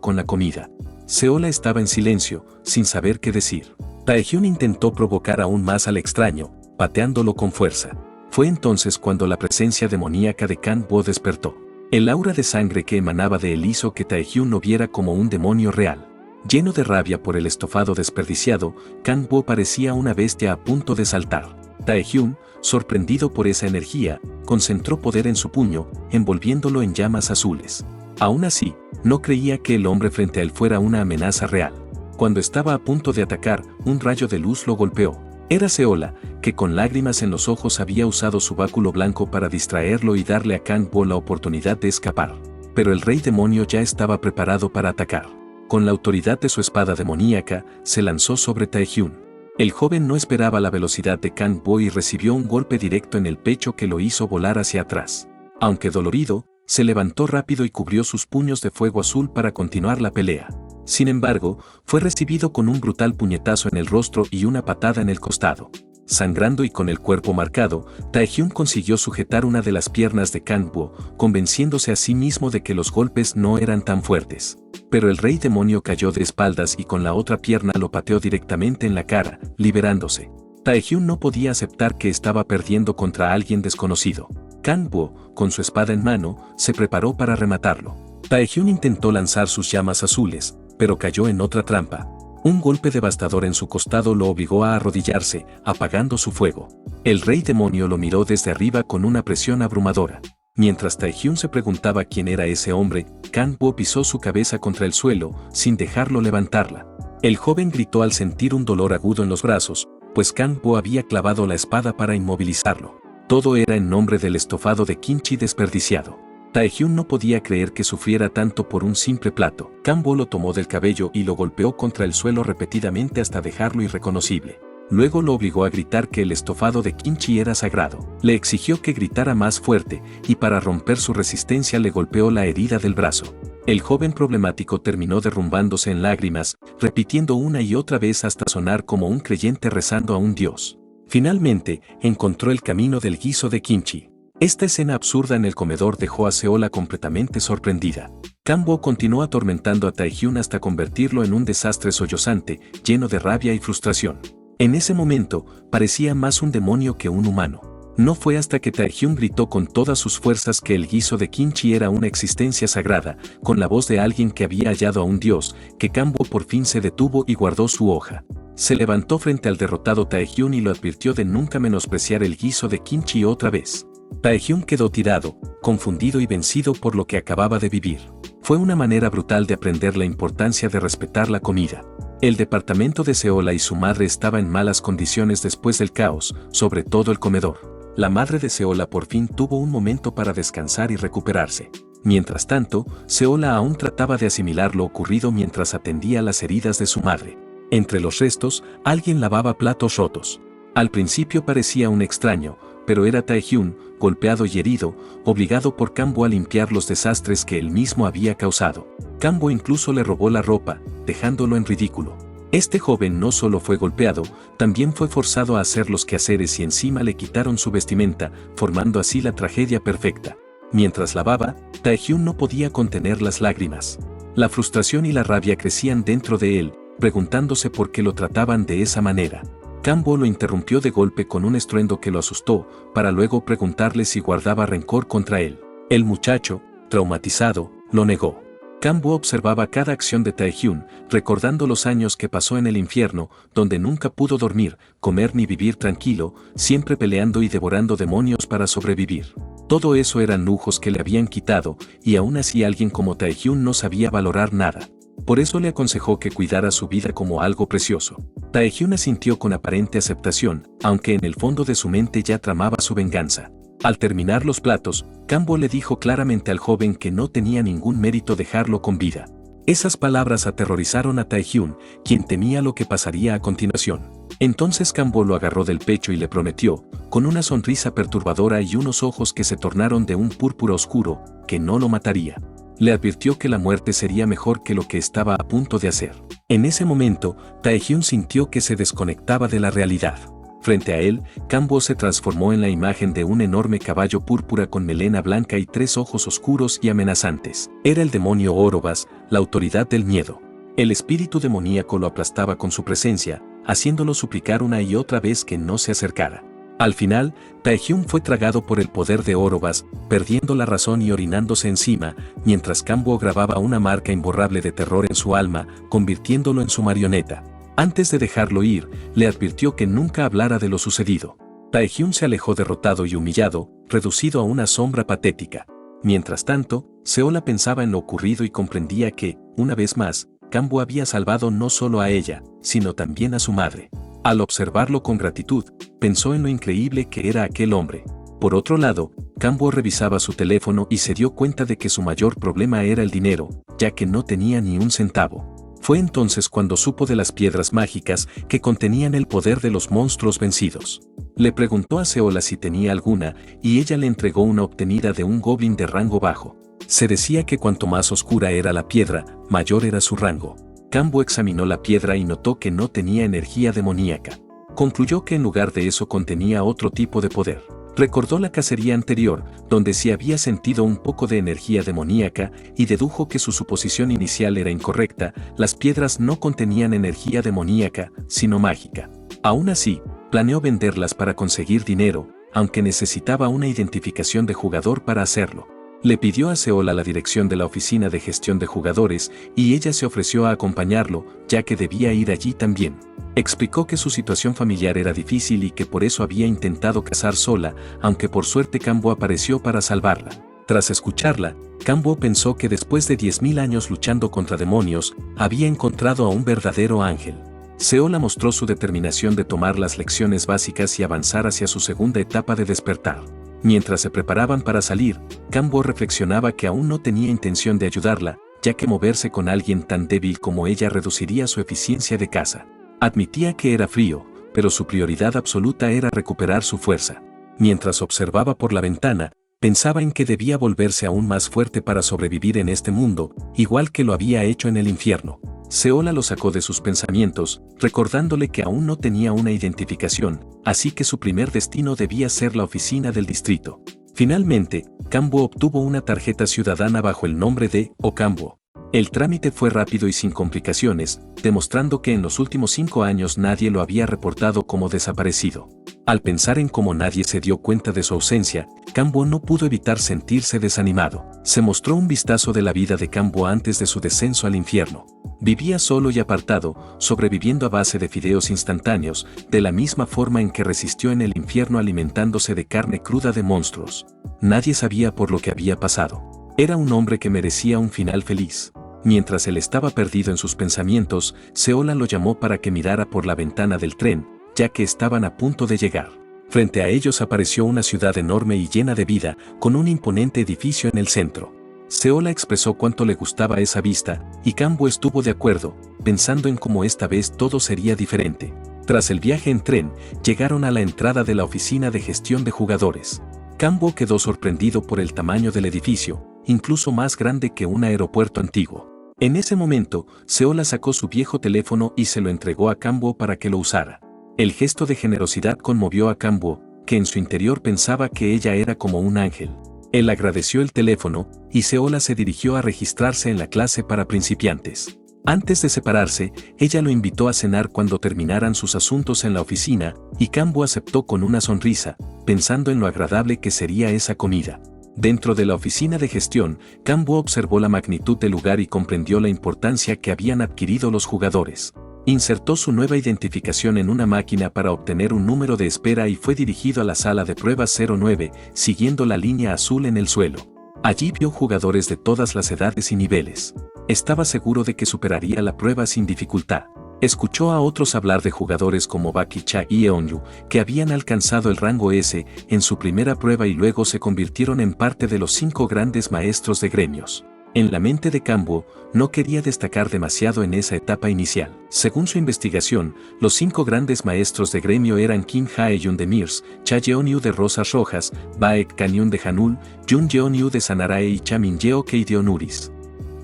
con la comida. Seola estaba en silencio, sin saber qué decir. Taehyun intentó provocar aún más al extraño, pateándolo con fuerza. Fue entonces cuando la presencia demoníaca de Kang-woo despertó. El aura de sangre que emanaba de él hizo que Taehyun lo viera como un demonio real. Lleno de rabia por el estofado desperdiciado, Kang-woo parecía una bestia a punto de saltar. Taehyun, sorprendido por esa energía, concentró poder en su puño, envolviéndolo en llamas azules. Aún así, no creía que el hombre frente a él fuera una amenaza real. Cuando estaba a punto de atacar, un rayo de luz lo golpeó. Era Seola, que con lágrimas en los ojos había usado su báculo blanco para distraerlo y darle a Kang-woo la oportunidad de escapar. Pero el rey demonio ya estaba preparado para atacar. Con la autoridad de su espada demoníaca, se lanzó sobre Taehyun. El joven no esperaba la velocidad de Kang-woo y recibió un golpe directo en el pecho que lo hizo volar hacia atrás. Aunque dolorido, se levantó rápido y cubrió sus puños de fuego azul para continuar la pelea. Sin embargo, fue recibido con un brutal puñetazo en el rostro y una patada en el costado. Sangrando y con el cuerpo marcado, Taehyun consiguió sujetar una de las piernas de Kang-woo, convenciéndose a sí mismo de que los golpes no eran tan fuertes. Pero el rey demonio cayó de espaldas y con la otra pierna lo pateó directamente en la cara, liberándose. Taehyun no podía aceptar que estaba perdiendo contra alguien desconocido. Kang-woo, con su espada en mano, se preparó para rematarlo. Taehyun intentó lanzar sus llamas azules, pero cayó en otra trampa. Un golpe devastador en su costado lo obligó a arrodillarse, apagando su fuego. El rey demonio lo miró desde arriba con una presión abrumadora. Mientras Taehyun se preguntaba quién era ese hombre, Kang-woo pisó su cabeza contra el suelo, sin dejarlo levantarla. El joven gritó al sentir un dolor agudo en los brazos, pues Kang-woo había clavado la espada para inmovilizarlo. Todo era en nombre del estofado de kimchi desperdiciado. Taehyun no podía creer que sufriera tanto por un simple plato. Kang-woo lo tomó del cabello y lo golpeó contra el suelo repetidamente hasta dejarlo irreconocible. Luego lo obligó a gritar que el estofado de kimchi era sagrado. Le exigió que gritara más fuerte, y para romper su resistencia le golpeó la herida del brazo. El joven problemático terminó derrumbándose en lágrimas, repitiendo una y otra vez hasta sonar como un creyente rezando a un dios. Finalmente, encontró el camino del guiso de kimchi. Esta escena absurda en el comedor dejó a Seola completamente sorprendida. Kang-woo continuó atormentando a Taehyun hasta convertirlo en un desastre sollozante, lleno de rabia y frustración. En ese momento, parecía más un demonio que un humano. No fue hasta que Taehyun gritó con todas sus fuerzas que el guiso de kimchi era una existencia sagrada, con la voz de alguien que había hallado a un dios, que Kang-woo por fin se detuvo y guardó su hoja. Se levantó frente al derrotado Taehyun y lo advirtió de nunca menospreciar el guiso de kimchi otra vez. Taehyun quedó tirado, confundido y vencido por lo que acababa de vivir. Fue una manera brutal de aprender la importancia de respetar la comida. El departamento de Seola y su madre estaba en malas condiciones después del caos, sobre todo el comedor. La madre de Seola por fin tuvo un momento para descansar y recuperarse. Mientras tanto, Seola aún trataba de asimilar lo ocurrido mientras atendía las heridas de su madre. Entre los restos, alguien lavaba platos rotos. Al principio parecía un extraño, pero era Taehyun, golpeado y herido, obligado por Kambo a limpiar los desastres que él mismo había causado. Kambo incluso le robó la ropa, dejándolo en ridículo. Este joven no solo fue golpeado, también fue forzado a hacer los quehaceres y encima le quitaron su vestimenta, formando así la tragedia perfecta. Mientras lavaba, Taehyun no podía contener las lágrimas. La frustración y la rabia crecían dentro de él, preguntándose por qué lo trataban de esa manera. Kambo lo interrumpió de golpe con un estruendo que lo asustó, para luego preguntarle si guardaba rencor contra él. El muchacho, traumatizado, lo negó. Kambo observaba cada acción de Taehyun, recordando los años que pasó en el infierno, donde nunca pudo dormir, comer ni vivir tranquilo, siempre peleando y devorando demonios para sobrevivir. Todo eso eran lujos que le habían quitado, y aún así alguien como Taehyun no sabía valorar nada. Por eso le aconsejó que cuidara su vida como algo precioso. Taehyun asintió con aparente aceptación, aunque en el fondo de su mente ya tramaba su venganza. Al terminar los platos, Kambo le dijo claramente al joven que no tenía ningún mérito dejarlo con vida. Esas palabras aterrorizaron a Taehyun, quien temía lo que pasaría a continuación. Entonces Kambo lo agarró del pecho y le prometió, con una sonrisa perturbadora y unos ojos que se tornaron de un púrpura oscuro, que no lo mataría. Le advirtió que la muerte sería mejor que lo que estaba a punto de hacer. En ese momento, Taehyun sintió que se desconectaba de la realidad. Frente a él, Kambo se transformó en la imagen de un enorme caballo púrpura con melena blanca y 3 ojos oscuros y amenazantes. Era el demonio Orobas, la autoridad del miedo. El espíritu demoníaco lo aplastaba con su presencia, haciéndolo suplicar una y otra vez que no se acercara. Al final, Taehyun fue tragado por el poder de Orobas, perdiendo la razón y orinándose encima, mientras Kambo grababa una marca imborrable de terror en su alma, convirtiéndolo en su marioneta. Antes de dejarlo ir, le advirtió que nunca hablara de lo sucedido. Taehyun se alejó derrotado y humillado, reducido a una sombra patética. Mientras tanto, Seola pensaba en lo ocurrido y comprendía que, una vez más, Kambo había salvado no solo a ella, sino también a su madre. Al observarlo con gratitud, pensó en lo increíble que era aquel hombre. Por otro lado, Kambo revisaba su teléfono y se dio cuenta de que su mayor problema era el dinero, ya que no tenía ni un centavo. Fue entonces cuando supo de las piedras mágicas que contenían el poder de los monstruos vencidos. Le preguntó a Seola si tenía alguna, y ella le entregó una obtenida de un goblin de rango bajo. Se decía que cuanto más oscura era la piedra, mayor era su rango. Kambo examinó la piedra y notó que no tenía energía demoníaca. Concluyó que en lugar de eso contenía otro tipo de poder. Recordó la cacería anterior, donde sí había sentido un poco de energía demoníaca, y dedujo que su suposición inicial era incorrecta, las piedras no contenían energía demoníaca, sino mágica. Aún así, planeó venderlas para conseguir dinero, aunque necesitaba una identificación de jugador para hacerlo. Le pidió a Seola la dirección de la oficina de gestión de jugadores y ella se ofreció a acompañarlo, ya que debía ir allí también. Explicó que su situación familiar era difícil y que por eso había intentado casar sola, aunque por suerte Kambo apareció para salvarla. Tras escucharla, Kambo pensó que después de 10.000 años luchando contra demonios, había encontrado a un verdadero ángel. Seola mostró su determinación de tomar las lecciones básicas y avanzar hacia su segunda etapa de despertar. Mientras se preparaban para salir, Kambo reflexionaba que aún no tenía intención de ayudarla, ya que moverse con alguien tan débil como ella reduciría su eficiencia de caza. Admitía que era frío, pero su prioridad absoluta era recuperar su fuerza. Mientras observaba por la ventana, pensaba en que debía volverse aún más fuerte para sobrevivir en este mundo, igual que lo había hecho en el infierno. Seola lo sacó de sus pensamientos, recordándole que aún no tenía una identificación, así que su primer destino debía ser la oficina del distrito. Finalmente, Kambo obtuvo una tarjeta ciudadana bajo el nombre de Okambo. El trámite fue rápido y sin complicaciones, demostrando que en los últimos 5 años nadie lo había reportado como desaparecido. Al pensar en cómo nadie se dio cuenta de su ausencia, Cambo no pudo evitar sentirse desanimado. Se mostró un vistazo de la vida de Cambo antes de su descenso al infierno. Vivía solo y apartado, sobreviviendo a base de fideos instantáneos, de la misma forma en que resistió en el infierno alimentándose de carne cruda de monstruos. Nadie sabía por lo que había pasado. Era un hombre que merecía un final feliz. Mientras él estaba perdido en sus pensamientos, Seola lo llamó para que mirara por la ventana del tren, ya que estaban a punto de llegar. Frente a ellos apareció una ciudad enorme y llena de vida, con un imponente edificio en el centro. Seola expresó cuánto le gustaba esa vista, y Cambo estuvo de acuerdo, pensando en cómo esta vez todo sería diferente. Tras el viaje en tren, llegaron a la entrada de la oficina de gestión de jugadores. Cambo quedó sorprendido por el tamaño del edificio, incluso más grande que un aeropuerto antiguo. En ese momento, Seola sacó su viejo teléfono y se lo entregó a Cambo para que lo usara. El gesto de generosidad conmovió a Cambo, que en su interior pensaba que ella era como un ángel. Él agradeció el teléfono, y Seola se dirigió a registrarse en la clase para principiantes. Antes de separarse, ella lo invitó a cenar cuando terminaran sus asuntos en la oficina, y Cambo aceptó con una sonrisa, pensando en lo agradable que sería esa comida. Dentro de la oficina de gestión, Cambo observó la magnitud del lugar y comprendió la importancia que habían adquirido los jugadores. Insertó su nueva identificación en una máquina para obtener un número de espera y fue dirigido a la sala de pruebas 09, siguiendo la línea azul en el suelo. Allí vio jugadores de todas las edades y niveles. Estaba seguro de que superaría la prueba sin dificultad. Escuchó a otros hablar de jugadores como Baki Cha y Eonyu, que habían alcanzado el rango S en su primera prueba y luego se convirtieron en parte de los 5 grandes maestros de gremios. En la mente de Cambo, no quería destacar demasiado en esa etapa inicial. Según su investigación, los 5 grandes maestros de gremio eran Kim Hae-yun de Mirs, Cha Yeon-yu de Rosas Rojas, Baek Kanyun de Hanul, Jun Yeon-yu de Sanarae y Cha Min-yeok de Onuris.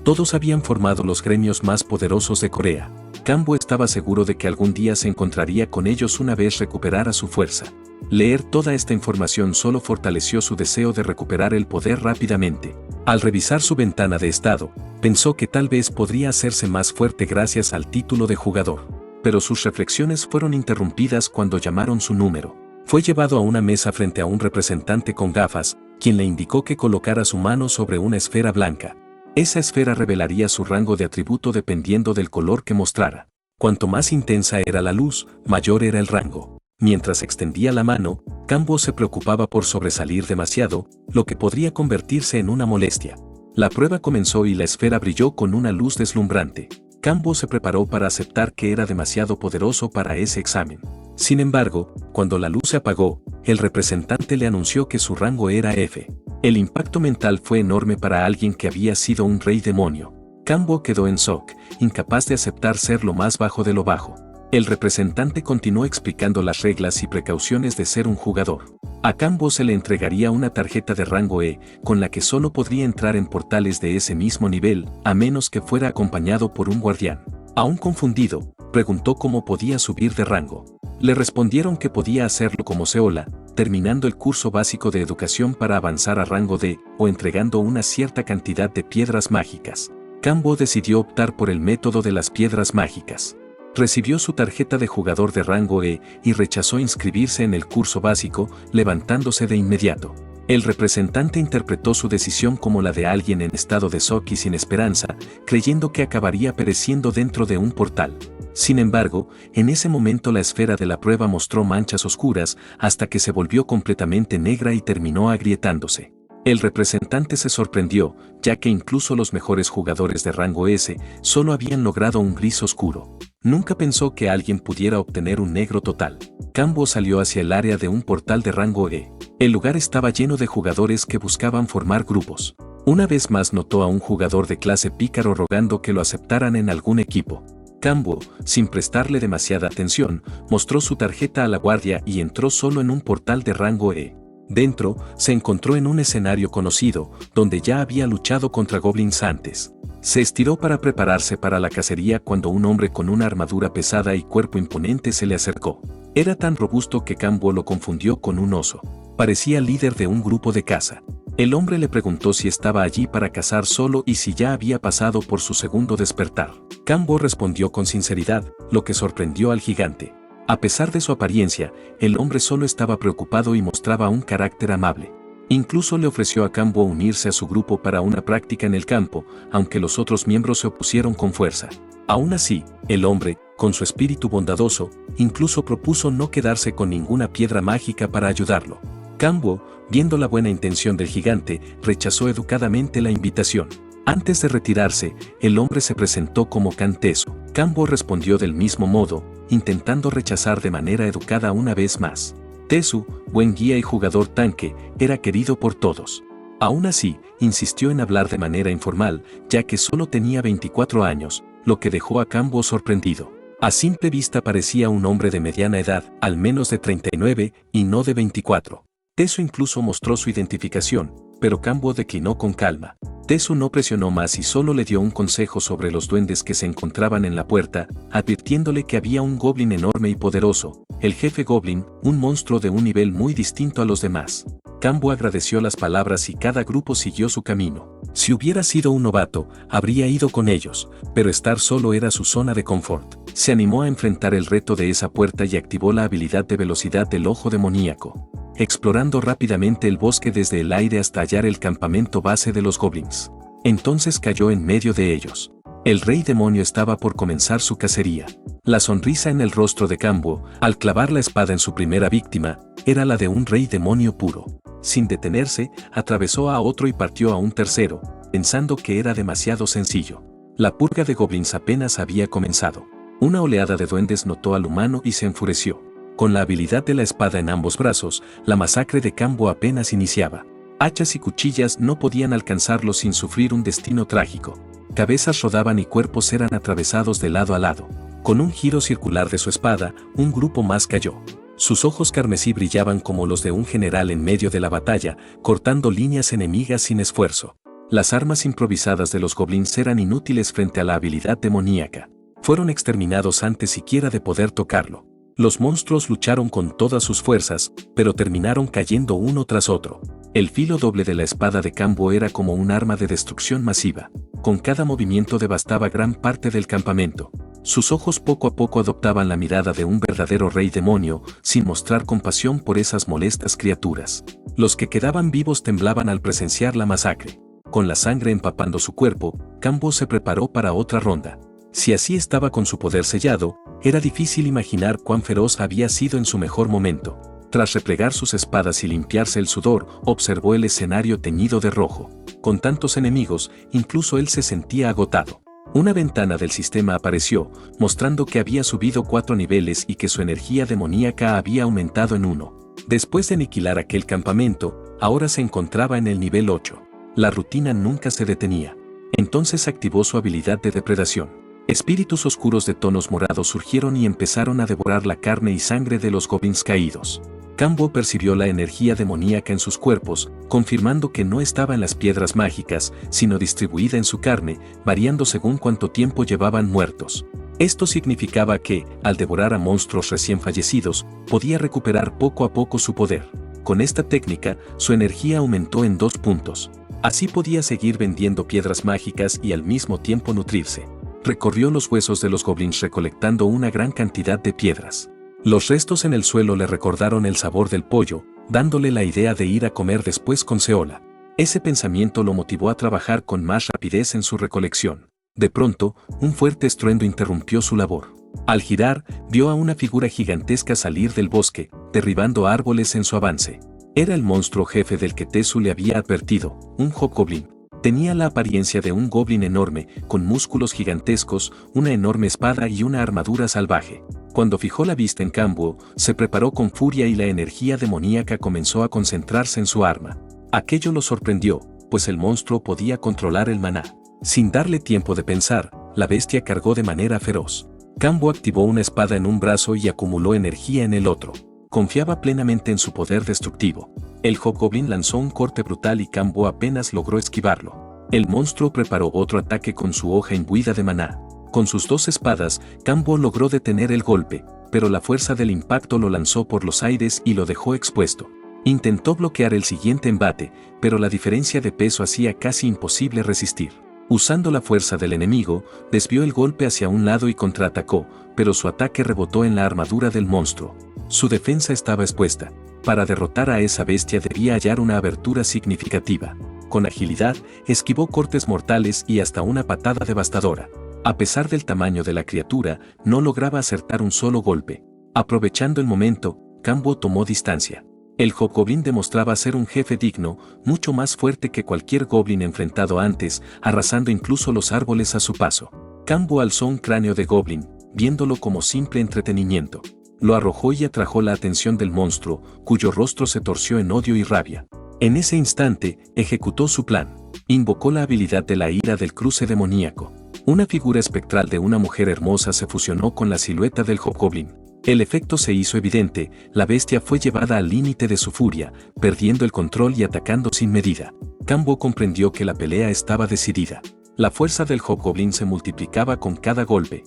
Todos habían formado los gremios más poderosos de Corea. Cambo estaba seguro de que algún día se encontraría con ellos una vez recuperara su fuerza. Leer toda esta información solo fortaleció su deseo de recuperar el poder rápidamente. Al revisar su ventana de estado, pensó que tal vez podría hacerse más fuerte gracias al título de jugador. Pero sus reflexiones fueron interrumpidas cuando llamaron su número. Fue llevado a una mesa frente a un representante con gafas, quien le indicó que colocara su mano sobre una esfera blanca. Esa esfera revelaría su rango de atributo dependiendo del color que mostrara. Cuanto más intensa era la luz, mayor era el rango. Mientras extendía la mano, Cambo se preocupaba por sobresalir demasiado, lo que podría convertirse en una molestia. La prueba comenzó y la esfera brilló con una luz deslumbrante. Cambo se preparó para aceptar que era demasiado poderoso para ese examen. Sin embargo, cuando la luz se apagó, el representante le anunció que su rango era F. El impacto mental fue enorme para alguien que había sido un rey demonio. Cambo quedó en shock, incapaz de aceptar ser lo más bajo de lo bajo. El representante continuó explicando las reglas y precauciones de ser un jugador. A Cambo se le entregaría una tarjeta de rango E, con la que solo podría entrar en portales de ese mismo nivel, a menos que fuera acompañado por un guardián. Aún confundido, preguntó cómo podía subir de rango. Le respondieron que podía hacerlo como Seola, terminando el curso básico de educación para avanzar a rango D, o entregando una cierta cantidad de piedras mágicas. Cambo decidió optar por el método de las piedras mágicas. Recibió su tarjeta de jugador de rango E y rechazó inscribirse en el curso básico, levantándose de inmediato. El representante interpretó su decisión como la de alguien en estado de shock y sin esperanza, creyendo que acabaría pereciendo dentro de un portal. Sin embargo, en ese momento la esfera de la prueba mostró manchas oscuras hasta que se volvió completamente negra y terminó agrietándose. El representante se sorprendió, ya que incluso los mejores jugadores de rango S solo habían logrado un gris oscuro. Nunca pensó que alguien pudiera obtener un negro total. Cambo salió hacia el área de un portal de rango E. El lugar estaba lleno de jugadores que buscaban formar grupos. Una vez más notó a un jugador de clase pícaro rogando que lo aceptaran en algún equipo. Cambo, sin prestarle demasiada atención, mostró su tarjeta a la guardia y entró solo en un portal de rango E. Dentro, se encontró en un escenario conocido, donde ya había luchado contra goblins antes. Se estiró para prepararse para la cacería cuando un hombre con una armadura pesada y cuerpo imponente se le acercó. Era tan robusto que Cambo lo confundió con un oso. Parecía líder de un grupo de caza. El hombre le preguntó si estaba allí para cazar solo y si ya había pasado por su segundo despertar. Kambo respondió con sinceridad, lo que sorprendió al gigante. A pesar de su apariencia, el hombre solo estaba preocupado y mostraba un carácter amable. Incluso le ofreció a Kambo unirse a su grupo para una práctica en el campo, aunque los otros miembros se opusieron con fuerza. Aún así, el hombre, con su espíritu bondadoso, incluso propuso no quedarse con ninguna piedra mágica para ayudarlo. Kambo, viendo la buena intención del gigante, rechazó educadamente la invitación. Antes de retirarse, el hombre se presentó como Kan Tesu. Kambo respondió del mismo modo, intentando rechazar de manera educada una vez más. Tesu, buen guía y jugador tanque, era querido por todos. Aún así, insistió en hablar de manera informal, ya que solo tenía 24 años, lo que dejó a Kambo sorprendido. A simple vista parecía un hombre de mediana edad, al menos de 39, y no de 24. Tesu incluso mostró su identificación, pero Kambo declinó con calma. Tesu no presionó más y solo le dio un consejo sobre los duendes que se encontraban en la puerta, advirtiéndole que había un goblin enorme y poderoso, el jefe goblin, un monstruo de un nivel muy distinto a los demás. Kambo agradeció las palabras y cada grupo siguió su camino. Si hubiera sido un novato, habría ido con ellos, pero estar solo era su zona de confort. Se animó a enfrentar el reto de esa puerta y activó la habilidad de velocidad del ojo demoníaco, explorando rápidamente el bosque desde el aire hasta hallar el campamento base de los goblins. Entonces cayó en medio de ellos. El rey demonio estaba por comenzar su cacería. La sonrisa en el rostro de Kambo, al clavar la espada en su primera víctima, era la de un rey demonio puro. Sin detenerse, atravesó a otro y partió a un tercero, pensando que era demasiado sencillo. La purga de goblins apenas había comenzado. Una oleada de duendes notó al humano y se enfureció. Con la habilidad de la espada en ambos brazos, la masacre de Kambo apenas iniciaba. Hachas y cuchillas no podían alcanzarlo sin sufrir un destino trágico. Cabezas rodaban y cuerpos eran atravesados de lado a lado. Con un giro circular de su espada, un grupo más cayó. Sus ojos carmesí brillaban como los de un general en medio de la batalla, cortando líneas enemigas sin esfuerzo. Las armas improvisadas de los goblins eran inútiles frente a la habilidad demoníaca. Fueron exterminados antes siquiera de poder tocarlo. Los monstruos lucharon con todas sus fuerzas, pero terminaron cayendo uno tras otro. El filo doble de la espada de Kambo era como un arma de destrucción masiva. Con cada movimiento devastaba gran parte del campamento. Sus ojos poco a poco adoptaban la mirada de un verdadero rey demonio, sin mostrar compasión por esas molestas criaturas. Los que quedaban vivos temblaban al presenciar la masacre. Con la sangre empapando su cuerpo, Kambo se preparó para otra ronda. Si así estaba con su poder sellado, era difícil imaginar cuán feroz había sido en su mejor momento. Tras replegar sus espadas y limpiarse el sudor, observó el escenario teñido de rojo. Con tantos enemigos, incluso él se sentía agotado. Una ventana del sistema apareció, mostrando que había subido 4 niveles y que su energía demoníaca había aumentado en 1. Después de aniquilar aquel campamento, ahora se encontraba en el nivel 8. La rutina nunca se detenía. Entonces activó su habilidad de depredación. Espíritus oscuros de tonos morados surgieron y empezaron a devorar la carne y sangre de los goblins caídos. Kambo percibió la energía demoníaca en sus cuerpos, confirmando que no estaba en las piedras mágicas, sino distribuida en su carne, variando según cuánto tiempo llevaban muertos. Esto significaba que, al devorar a monstruos recién fallecidos, podía recuperar poco a poco su poder. Con esta técnica, su energía aumentó en 2 puntos. Así podía seguir vendiendo piedras mágicas y al mismo tiempo nutrirse. Recorrió los huesos de los goblins recolectando una gran cantidad de piedras. Los restos en el suelo le recordaron el sabor del pollo, dándole la idea de ir a comer después con Seola. Ese pensamiento lo motivó a trabajar con más rapidez en su recolección. De pronto, un fuerte estruendo interrumpió su labor. Al girar, vio a una figura gigantesca salir del bosque, derribando árboles en su avance. Era el monstruo jefe del que Tesu le había advertido, un hobgoblin. Tenía la apariencia de un goblin enorme, con músculos gigantescos, una enorme espada y una armadura salvaje. Cuando fijó la vista en Kambo, se preparó con furia y la energía demoníaca comenzó a concentrarse en su arma. Aquello lo sorprendió, pues el monstruo podía controlar el maná. Sin darle tiempo de pensar, la bestia cargó de manera feroz. Kambo activó una espada en un brazo y acumuló energía en el otro. Confiaba plenamente en su poder destructivo. El hobgoblin lanzó un corte brutal y Kambo apenas logró esquivarlo. El monstruo preparó otro ataque con su hoja imbuida de maná. Con sus 2 espadas, Kambo logró detener el golpe, pero la fuerza del impacto lo lanzó por los aires y lo dejó expuesto. Intentó bloquear el siguiente embate, pero la diferencia de peso hacía casi imposible resistir. Usando la fuerza del enemigo, desvió el golpe hacia un lado y contraatacó, pero su ataque rebotó en la armadura del monstruo. Su defensa estaba expuesta. Para derrotar a esa bestia debía hallar una abertura significativa. Con agilidad, esquivó cortes mortales y hasta una patada devastadora. A pesar del tamaño de la criatura, no lograba acertar un solo golpe. Aprovechando el momento, Kambo tomó distancia. El Hobgoblin demostraba ser un jefe digno, mucho más fuerte que cualquier goblin enfrentado antes, arrasando incluso los árboles a su paso. Kambo alzó un cráneo de goblin, viéndolo como simple entretenimiento. Lo arrojó y atrajo la atención del monstruo, cuyo rostro se torció en odio y rabia. En ese instante, ejecutó su plan. Invocó la habilidad de la ira del cruce demoníaco. Una figura espectral de una mujer hermosa se fusionó con la silueta del Hobgoblin. El efecto se hizo evidente, la bestia fue llevada al límite de su furia, perdiendo el control y atacando sin medida. Kambo comprendió que la pelea estaba decidida. La fuerza del Hobgoblin se multiplicaba con cada golpe.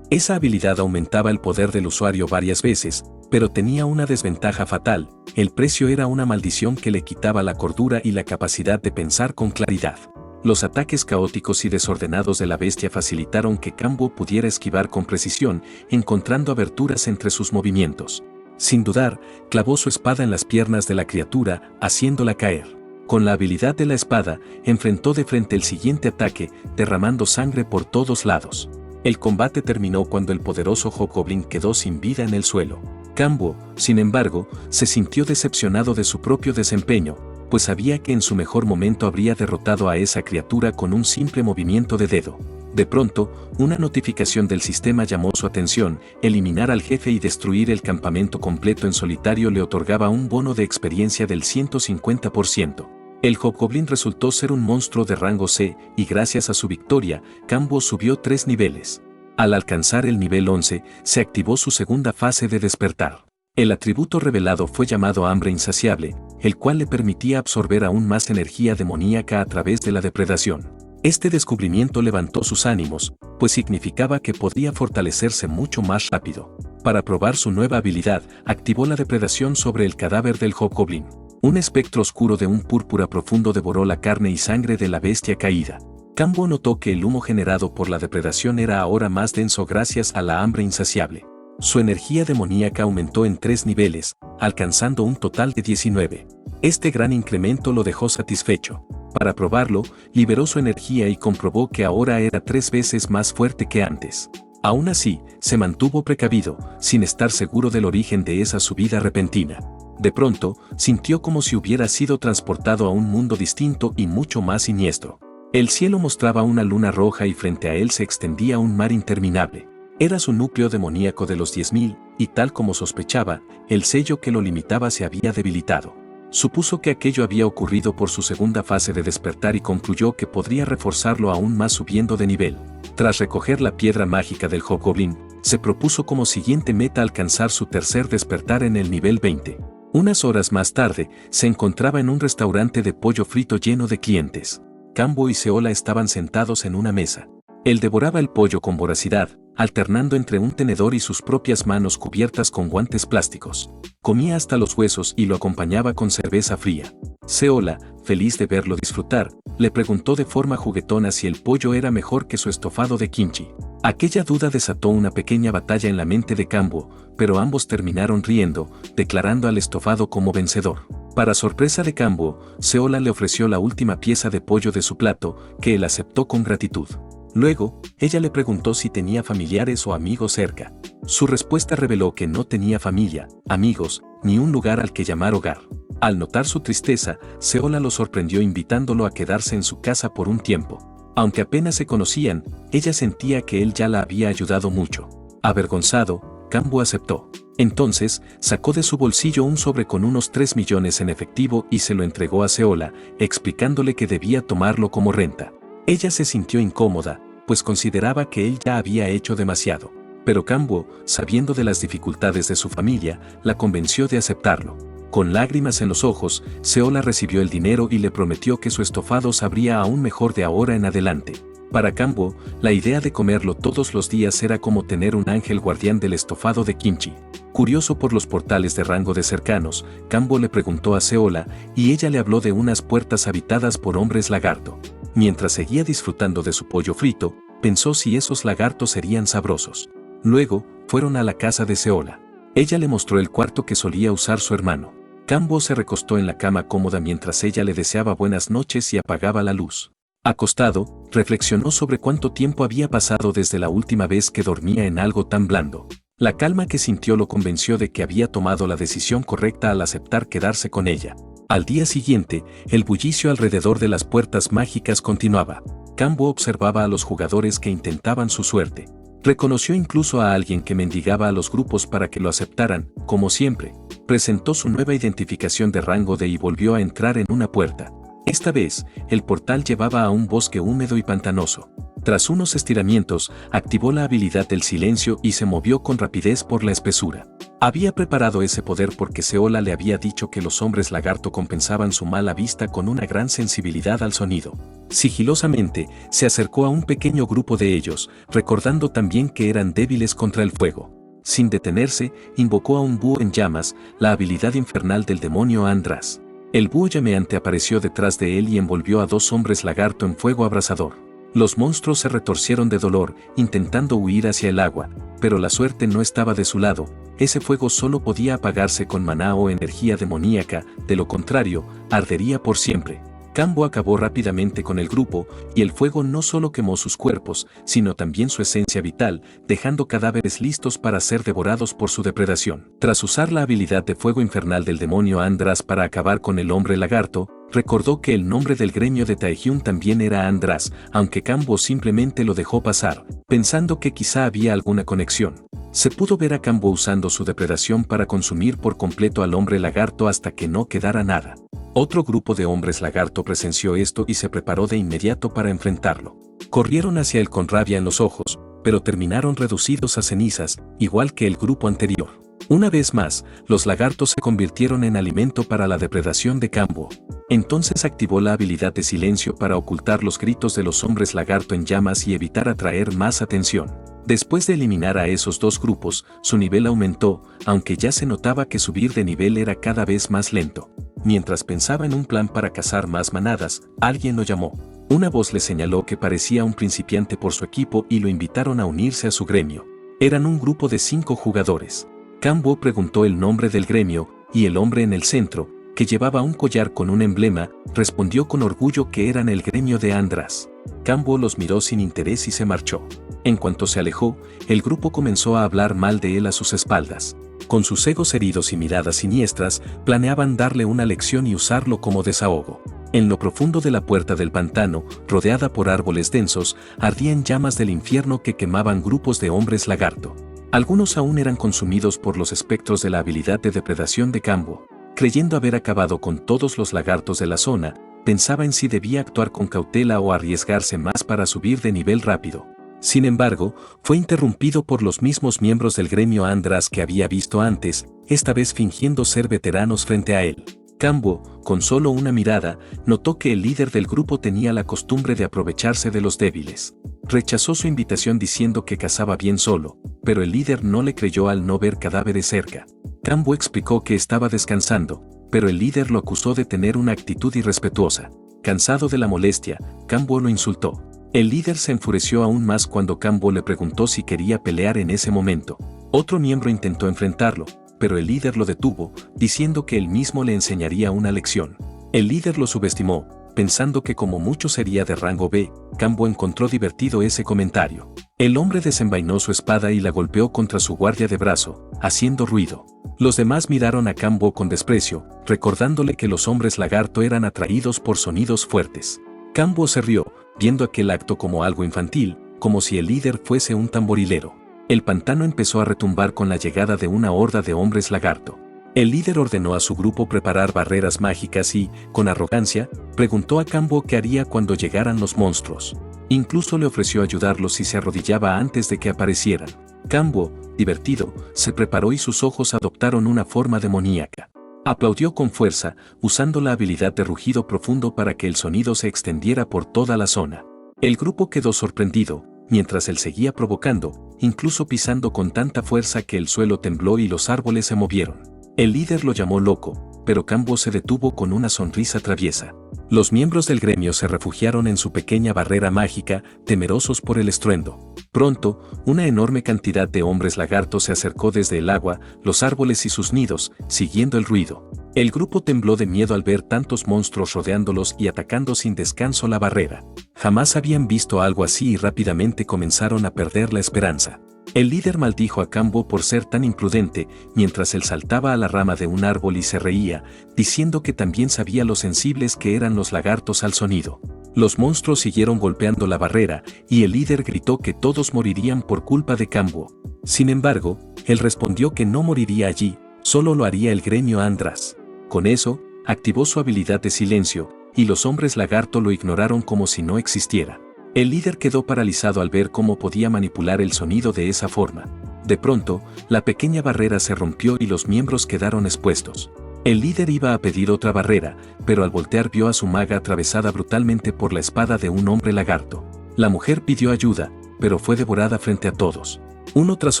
Esa habilidad aumentaba el poder del usuario varias veces, pero tenía una desventaja fatal: el precio era una maldición que le quitaba la cordura y la capacidad de pensar con claridad. Los ataques caóticos y desordenados de la bestia facilitaron que Kambo pudiera esquivar con precisión, encontrando aberturas entre sus movimientos. Sin dudar, clavó su espada en las piernas de la criatura, haciéndola caer. Con la habilidad de la espada, enfrentó de frente el siguiente ataque, derramando sangre por todos lados. El combate terminó cuando el poderoso Hobgoblin quedó sin vida en el suelo. Kambo, sin embargo, se sintió decepcionado de su propio desempeño, pues sabía que en su mejor momento habría derrotado a esa criatura con un simple movimiento de dedo. De pronto, una notificación del sistema llamó su atención: eliminar al jefe y destruir el campamento completo en solitario le otorgaba un bono de experiencia del 150%. El Hobgoblin resultó ser un monstruo de rango C, y gracias a su victoria, Kambo subió 3 niveles. Al alcanzar el nivel 11, se activó su segunda fase de despertar. El atributo revelado fue llamado Hambre Insaciable, el cual le permitía absorber aún más energía demoníaca a través de la depredación. Este descubrimiento levantó sus ánimos, pues significaba que podía fortalecerse mucho más rápido. Para probar su nueva habilidad, activó la depredación sobre el cadáver del Hobgoblin. Un espectro oscuro de un púrpura profundo devoró la carne y sangre de la bestia caída. Kambo notó que el humo generado por la depredación era ahora más denso gracias a la hambre insaciable. Su energía demoníaca aumentó en 3 niveles, alcanzando un total de 19. Este gran incremento lo dejó satisfecho. Para probarlo, liberó su energía y comprobó que ahora era 3 veces más fuerte que antes. Aún así, se mantuvo precavido, sin estar seguro del origen de esa subida repentina. De pronto, sintió como si hubiera sido transportado a un mundo distinto y mucho más siniestro. El cielo mostraba una luna roja y frente a él se extendía un mar interminable. Era su núcleo demoníaco de los 10.000, y tal como sospechaba, el sello que lo limitaba se había debilitado. Supuso que aquello había ocurrido por su segunda fase de despertar y concluyó que podría reforzarlo aún más subiendo de nivel. Tras recoger la piedra mágica del Hobgoblin, se propuso como siguiente meta alcanzar su tercer despertar en el nivel 20. Unas horas más tarde, se encontraba en un restaurante de pollo frito lleno de clientes. Kambo y Seola estaban sentados en una mesa. Él devoraba el pollo con voracidad, alternando entre un tenedor y sus propias manos cubiertas con guantes plásticos. Comía hasta los huesos y lo acompañaba con cerveza fría. Seola, feliz de verlo disfrutar, le preguntó de forma juguetona si el pollo era mejor que su estofado de kimchi. Aquella duda desató una pequeña batalla en la mente de Kambo, pero ambos terminaron riendo, declarando al estofado como vencedor. Para sorpresa de Kambo, Seola le ofreció la última pieza de pollo de su plato, que él aceptó con gratitud. Luego, ella le preguntó si tenía familiares o amigos cerca. Su respuesta reveló que no tenía familia, amigos, ni un lugar al que llamar hogar. Al notar su tristeza, Seola lo sorprendió invitándolo a quedarse en su casa por un tiempo. Aunque apenas se conocían, ella sentía que él ya la había ayudado mucho. Avergonzado, Kambo aceptó. Entonces, sacó de su bolsillo un sobre con unos 3 millones en efectivo y se lo entregó a Seola, explicándole que debía tomarlo como renta. Ella se sintió incómoda, pues consideraba que él ya había hecho demasiado. Pero Kambo, sabiendo de las dificultades de su familia, la convenció de aceptarlo. Con lágrimas en los ojos, Seola recibió el dinero y le prometió que su estofado sabría aún mejor de ahora en adelante. Para Kambo, la idea de comerlo todos los días era como tener un ángel guardián del estofado de kimchi. Curioso por los portales de rango de cercanos, Kambo le preguntó a Seola y ella le habló de unas puertas habitadas por hombres lagarto. Mientras seguía disfrutando de su pollo frito, pensó si esos lagartos serían sabrosos. Luego, fueron a la casa de Seola. Ella le mostró el cuarto que solía usar su hermano. Kambo se recostó en la cama cómoda mientras ella le deseaba buenas noches y apagaba la luz. Acostado, reflexionó sobre cuánto tiempo había pasado desde la última vez que dormía en algo tan blando. La calma que sintió lo convenció de que había tomado la decisión correcta al aceptar quedarse con ella. Al día siguiente, el bullicio alrededor de las puertas mágicas continuaba. Kambo observaba a los jugadores que intentaban su suerte. Reconoció incluso a alguien que mendigaba a los grupos para que lo aceptaran, como siempre. Presentó su nueva identificación de rango D y volvió a entrar en una puerta. Esta vez, el portal llevaba a un bosque húmedo y pantanoso. Tras unos estiramientos, activó la habilidad del silencio y se movió con rapidez por la espesura. Había preparado ese poder porque Seola le había dicho que los hombres lagarto compensaban su mala vista con una gran sensibilidad al sonido. Sigilosamente, se acercó a un pequeño grupo de ellos, recordando también que eran débiles contra el fuego. Sin detenerse, invocó a un búho en llamas, la habilidad infernal del demonio András. El búho llameante apareció detrás de él y envolvió a dos hombres lagarto en fuego abrasador. Los monstruos se retorcieron de dolor, intentando huir hacia el agua, pero la suerte no estaba de su lado. Ese fuego solo podía apagarse con maná o energía demoníaca, de lo contrario, ardería por siempre. Kambo acabó rápidamente con el grupo, y el fuego no solo quemó sus cuerpos, sino también su esencia vital, dejando cadáveres listos para ser devorados por su depredación. Tras usar la habilidad de fuego infernal del demonio András para acabar con el hombre lagarto, recordó que el nombre del gremio de Taehyung también era András, aunque Kambo simplemente lo dejó pasar, pensando que quizá había alguna conexión. Se pudo ver a Kambo usando su depredación para consumir por completo al hombre lagarto hasta que no quedara nada. Otro grupo de hombres lagarto presenció esto y se preparó de inmediato para enfrentarlo. Corrieron hacia él con rabia en los ojos, pero terminaron reducidos a cenizas, igual que el grupo anterior. Una vez más, los lagartos se convirtieron en alimento para la depredación de Kambo. Entonces activó la habilidad de silencio para ocultar los gritos de los hombres lagarto en llamas y evitar atraer más atención. Después de eliminar a esos dos grupos, su nivel aumentó, aunque ya se notaba que subir de nivel era cada vez más lento. Mientras pensaba en un plan para cazar más manadas, alguien lo llamó. Una voz le señaló que parecía un principiante por su equipo y lo invitaron a unirse a su gremio. Eran un grupo de 5 jugadores. Kambo preguntó el nombre del gremio, y el hombre en el centro, que llevaba un collar con un emblema, respondió con orgullo que eran el gremio de András. Kambo los miró sin interés y se marchó. En cuanto se alejó, el grupo comenzó a hablar mal de él a sus espaldas. Con sus egos heridos y miradas siniestras, planeaban darle una lección y usarlo como desahogo. En lo profundo de la puerta del pantano, rodeada por árboles densos, ardían llamas del infierno que quemaban grupos de hombres lagarto. Algunos aún eran consumidos por los espectros de la habilidad de depredación de Kambo. Creyendo haber acabado con todos los lagartos de la zona, pensaba en si debía actuar con cautela o arriesgarse más para subir de nivel rápido. Sin embargo, fue interrumpido por los mismos miembros del gremio András que había visto antes, esta vez fingiendo ser veteranos frente a él. Kambo, con solo una mirada, notó que el líder del grupo tenía la costumbre de aprovecharse de los débiles. Rechazó su invitación diciendo que cazaba bien solo, pero el líder no le creyó al no ver cadáveres cerca. Kambo explicó que estaba descansando, pero el líder lo acusó de tener una actitud irrespetuosa. Cansado de la molestia, Kambo lo insultó. El líder se enfureció aún más cuando Kambo le preguntó si quería pelear en ese momento. Otro miembro intentó enfrentarlo, pero el líder lo detuvo, diciendo que él mismo le enseñaría una lección. El líder lo subestimó, pensando que como mucho sería de rango B. Kambo encontró divertido ese comentario. El hombre desenvainó su espada y la golpeó contra su guardia de brazo, haciendo ruido. Los demás miraron a Kambo con desprecio, recordándole que los hombres lagarto eran atraídos por sonidos fuertes. Kambo se rió, viendo aquel acto como algo infantil, como si el líder fuese un tamborilero. El pantano empezó a retumbar con la llegada de una horda de hombres lagarto. El líder ordenó a su grupo preparar barreras mágicas y, con arrogancia, preguntó a Kambo qué haría cuando llegaran los monstruos. Incluso le ofreció ayudarlos si se arrodillaba antes de que aparecieran. Kambo, divertido, se preparó y sus ojos adoptaron una forma demoníaca. Aplaudió con fuerza, usando la habilidad de rugido profundo para que el sonido se extendiera por toda la zona. El grupo quedó sorprendido, mientras él seguía provocando, incluso pisando con tanta fuerza que el suelo tembló y los árboles se movieron. El líder lo llamó loco, pero Kambo se detuvo con una sonrisa traviesa. Los miembros del gremio se refugiaron en su pequeña barrera mágica, temerosos por el estruendo. Pronto, una enorme cantidad de hombres lagartos se acercó desde el agua, los árboles y sus nidos, siguiendo el ruido. El grupo tembló de miedo al ver tantos monstruos rodeándolos y atacando sin descanso la barrera. Jamás habían visto algo así y rápidamente comenzaron a perder la esperanza. El líder maldijo a Kambo por ser tan imprudente, mientras él saltaba a la rama de un árbol y se reía, diciendo que también sabía lo sensibles que eran los lagartos al sonido. Los monstruos siguieron golpeando la barrera, y el líder gritó que todos morirían por culpa de Kambo. Sin embargo, él respondió que no moriría allí, solo lo haría el gremio Andras. Con eso, activó su habilidad de silencio, y los hombres lagarto lo ignoraron como si no existiera. El líder quedó paralizado al ver cómo podía manipular el sonido de esa forma. De pronto, la pequeña barrera se rompió y los miembros quedaron expuestos. El líder iba a pedir otra barrera, pero al voltear vio a su maga atravesada brutalmente por la espada de un hombre lagarto. La mujer pidió ayuda, pero fue devorada frente a todos. Uno tras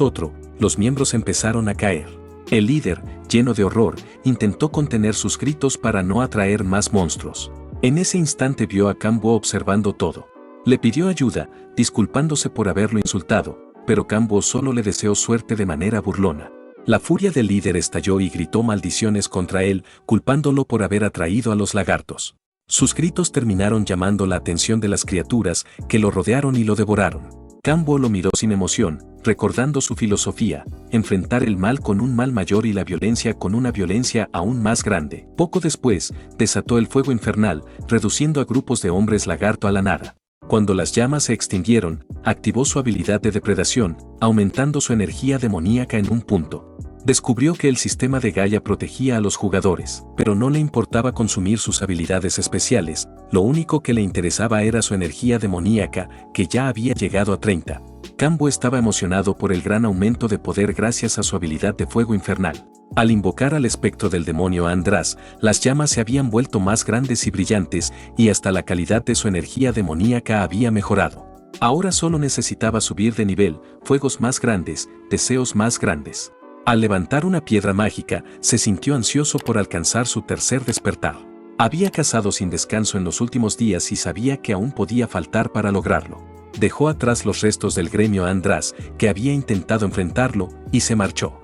otro, los miembros empezaron a caer. El líder, lleno de horror, intentó contener sus gritos para no atraer más monstruos. En ese instante vio a Kambo observando todo. Le pidió ayuda, disculpándose por haberlo insultado, pero Kambo solo le deseó suerte de manera burlona. La furia del líder estalló y gritó maldiciones contra él, culpándolo por haber atraído a los lagartos. Sus gritos terminaron llamando la atención de las criaturas, que lo rodearon y lo devoraron. Kambo lo miró sin emoción, recordando su filosofía, enfrentar el mal con un mal mayor y la violencia con una violencia aún más grande. Poco después, desató el fuego infernal, reduciendo a grupos de hombres lagarto a la nada. Cuando las llamas se extinguieron, activó su habilidad de depredación, aumentando su energía demoníaca en un punto. Descubrió que el sistema de Gaia protegía a los jugadores, pero no le importaba consumir sus habilidades especiales, lo único que le interesaba era su energía demoníaca, que ya había llegado a 30. Kambo estaba emocionado por el gran aumento de poder gracias a su habilidad de fuego infernal. Al invocar al espectro del demonio Andras, las llamas se habían vuelto más grandes y brillantes, y hasta la calidad de su energía demoníaca había mejorado. Ahora solo necesitaba subir de nivel, fuegos más grandes, deseos más grandes. Al levantar una piedra mágica, se sintió ansioso por alcanzar su tercer despertar. Había cazado sin descanso en los últimos días y sabía que aún podía faltar para lograrlo. Dejó atrás los restos del gremio Andras, que había intentado enfrentarlo, y se marchó.